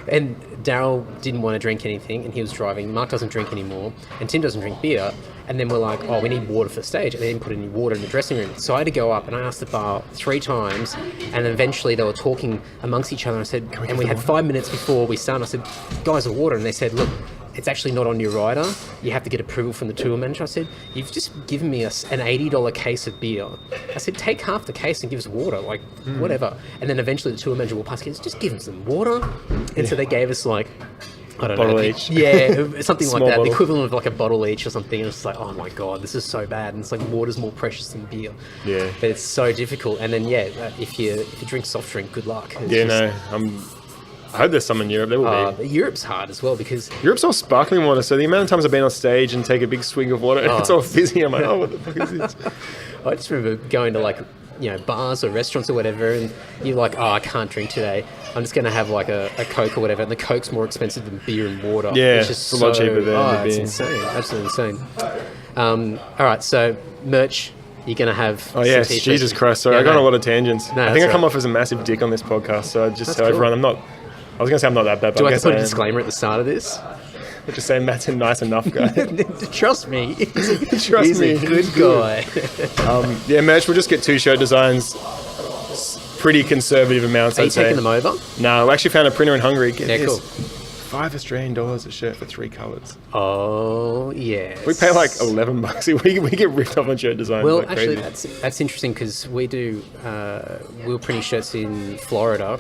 And Daryl didn't want to drink anything and he was driving. Mark doesn't drink anymore. And Tim doesn't drink beer. And then we're like, oh, we need water for stage. And they didn't put any water in the dressing room. So I had to go up and I asked the bar 3 times. And eventually they were talking amongst each other. And I said, and we had 5 minutes before we started. I said, guys, the water. And they said, look, it's actually not on your rider. You have to get approval from the tour manager. I said, you've just given me an $80 case of beer. I said, take half the case and give us water, like whatever. And then eventually the tour manager will pass, just give us some water. And so they gave us like, I don't bottle know. Each. Yeah, something like that. Bottle. The equivalent of like a bottle each or something. And it's like, oh my God, this is so bad. And it's like water's more precious than beer. Yeah. But it's so difficult. And then, if you drink soft drink, good luck. I hope there's some in Europe. There will be. Europe's hard as well because... Europe's all sparkling water, so the amount of times I've been on stage and take a big swig of water, it's all fizzy. I'm like, oh, what the fuck is this? I just remember going to like bars or restaurants or whatever, and you're like, oh, I can't drink today. I'm just going to have like a Coke or whatever, and the Coke's more expensive than beer and water. Yeah, it's just a lot cheaper than the beer. It's insane, absolutely insane. All right, so merch. You're going to have... Oh, yes. Jesus Christ. Sorry, I got on a lot of tangents. No, I think I come off as a massive dick on this podcast, so I just tell everyone I'm not... I was going to say I'm not that bad, but Do I I have guess to put a disclaimer at the start of this? Just saying Matt's a nice enough guy. Trust me. He's me. a good guy. Merch, we'll just get 2 shirt designs. Pretty conservative amounts, Are you taking them over? No, we actually found a printer in Hungary. Cool. $5 Australian a shirt for 3 colours. Oh, yes. We pay like $11. We get ripped off on shirt designs. Well, like actually, crazy. that's interesting because we were printing shirts in Florida.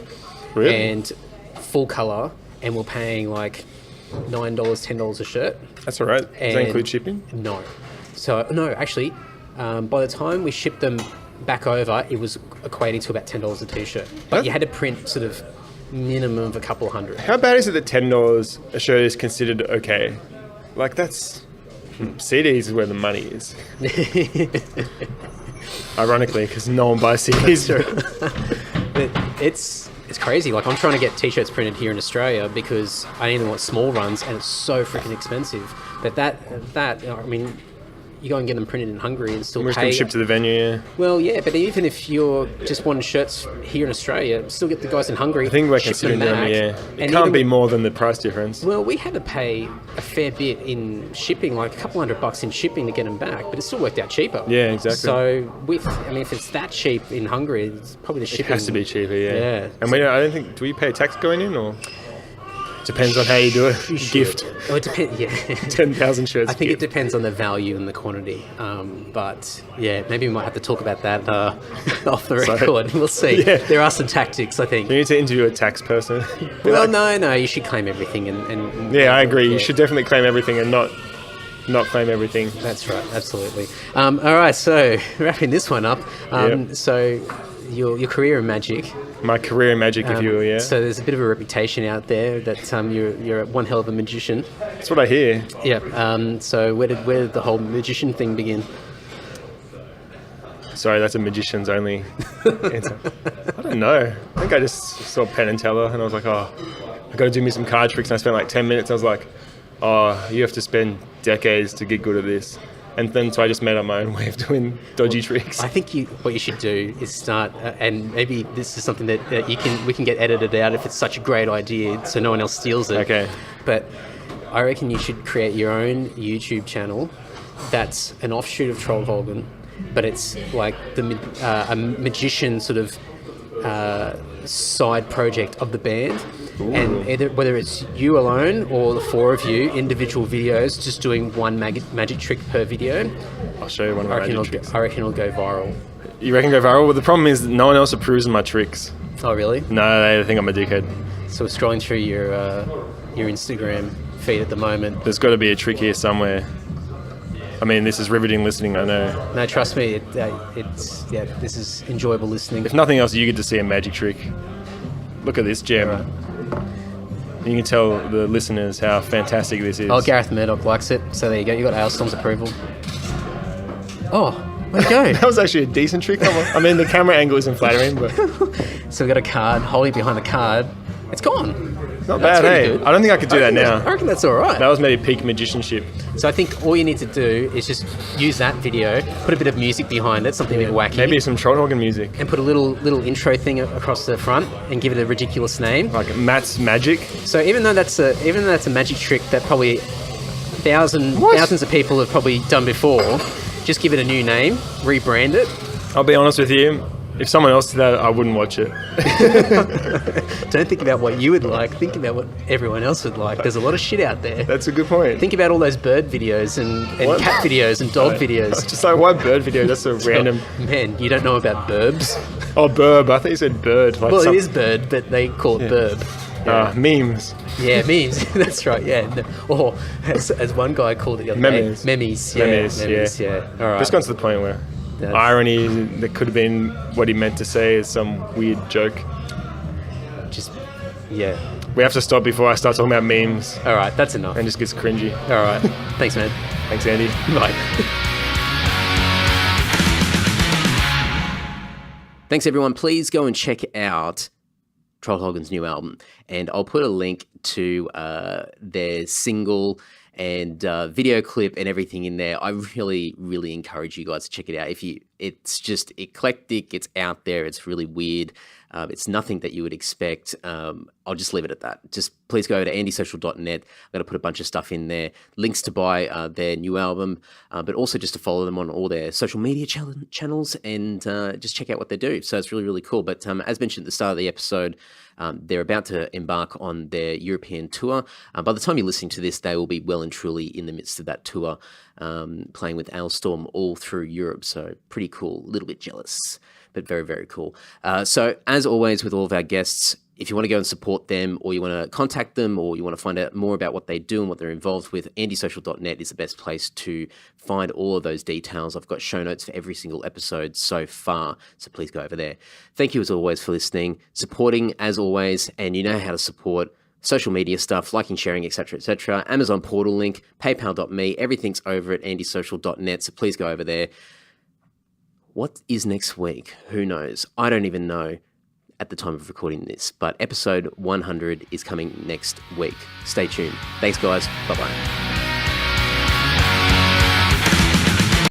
Really? And full colour, and we're paying like $9, $10 a shirt. That's all right. Does that include shipping? No. So, no, actually, by the time we shipped them back over, it was equating to about $10 a t-shirt. But you had to print sort of minimum of a couple of hundred. How bad is it that $10 a shirt is considered okay? Like, that's... CDs is where the money is. Ironically, because no one buys CDs. But it's crazy. Like, I'm trying to get t-shirts printed here in Australia because I only want small runs, and it's so freaking expensive. But that I mean, you go and get them printed in Hungary and still We're pay. just shipped to the venue, yeah. Well, yeah, but even if you're just wanting shirts here in Australia, still get the guys in Hungary. I think we're ship considering them Germany, back. yeah. It can't be more than the price difference. Well, we had to pay a fair bit in shipping, like a couple $100 in shipping to get them back, but it still worked out cheaper. Yeah, exactly. So, if it's that cheap in Hungary, it's probably the shipping. It has to be cheaper, yeah. Yeah. And I don't think... Do we pay tax going in, or...? Depends on how you do it. Gift. Oh, it depends, yeah. 10,000 shirts. I think it depends on the value and the quantity. But yeah, maybe we might have to talk about that off the record. We'll see. Yeah. There are some tactics, I think. You need to interview a tax person. Well, no, you should claim everything. And yeah, I agree. You should definitely claim everything and not claim everything. That's right, absolutely. All right, so wrapping this one up. So your career in Magic. My career in Magic, if you will, yeah. So there's a bit of a reputation out there that you're one hell of a magician. That's what I hear. Yeah. So where did the whole magician thing begin? Sorry, that's a magician's only answer. I don't know. I think I just saw Penn and Teller and I was like, oh, I got to do me some card tricks. And I spent like 10 minutes. I was like, oh, you have to spend decades to get good at this. And then so I just made up my own way of doing dodgy tricks. I think what you should do is start, and maybe this is something that we can get edited out if it's such a great idea, so no one else steals it. Okay. But I reckon you should create your own YouTube channel that's an offshoot of Troldhaugen, but it's like a magician sort of side project of the band. Ooh. And whether it's you alone or the 4 of you, individual videos, just doing one magic trick per video. I'll show you one of my magic tricks. I reckn it'll go viral. You reckon go viral? Well, the problem is no one else approves of my tricks. Oh, really? No, they think I'm a dickhead. So we're scrolling through your Instagram feed at the moment. There's got to be a trick here somewhere. I mean, this is riveting listening, I know. No, trust me, this is enjoyable listening. If nothing else, you get to see a magic trick. Look at this gem. Right. You can tell the listeners how fantastic this is. Oh, Gareth Murdoch likes it. So there you go. You got Ailstorm's approval. Oh, where'd it go? That was actually a decent trick. I mean, the camera angle isn't flattering, but... So we got a card, holding behind the card. It's gone. Not bad, hey? Good. I don't think I could do that now. I reckon that's all right. That was maybe peak magicianship. So I think all you need to do is just use that video, put a bit of music behind it, something a bit wacky. Maybe some Troldhaugen music. And put a little intro thing across the front and give it a ridiculous name. Like Matt's Magic. So even though that's a magic trick that probably thousands of people have probably done before, just give it a new name, rebrand it. I'll be honest with you. If someone else did that, I wouldn't watch it. Don't think about what you would like. Think about what everyone else would like. There's a lot of shit out there. That's a good point. Think about all those bird videos and cat videos and dog videos. Just like, why bird video? That's a random... Man, you don't know about burbs? Oh, burb. I thought you said bird. Like it is bird, but they call it burb. Yeah. Memes. Yeah, memes. That's right, yeah. Or, as one guy called it the other day, memes. Memes, yeah. All right. Just gone to the point where... irony that could have been what he meant to say is some weird joke. We have to stop before I start talking about memes. All right, that's enough. And just gets cringy. All right. Thanks, man. Thanks, Andy. Bye. Thanks, everyone. Please go and check out Troldhaugen's new album, and I'll put a link to their single and video clip and everything in there. I really, really encourage you guys to check it out. It's just eclectic, it's out there, it's really weird. It's nothing that you would expect. I'll just leave it at that. Just please go to andysocial.net. I'm going to put a bunch of stuff in there, links to buy their new album, but also just to follow them on all their social media channels and just check out what they do. So it's really, really cool. But as mentioned at the start of the episode, they're about to embark on their European tour. By the time you're listening to this, they will be well and truly in the midst of that tour, playing with Alestorm all through Europe. So pretty cool. A little bit jealous, but very, very cool. So as always with all of our guests, if you want to go and support them, or you want to contact them, or you want to find out more about what they do and what they're involved with, andysocial.net is the best place to find all of those details. I've got show notes for every single episode so far, so please go over there. Thank you as always for listening, supporting as always, and you know how to support social media stuff, liking, sharing, etc., etc. Amazon portal link, paypal.me, everything's over at andysocial.net, so please go over there. What is next week? Who knows? I don't even know at the time of recording this, but episode 100 is coming next week. Stay tuned. Thanks, guys. Bye-bye.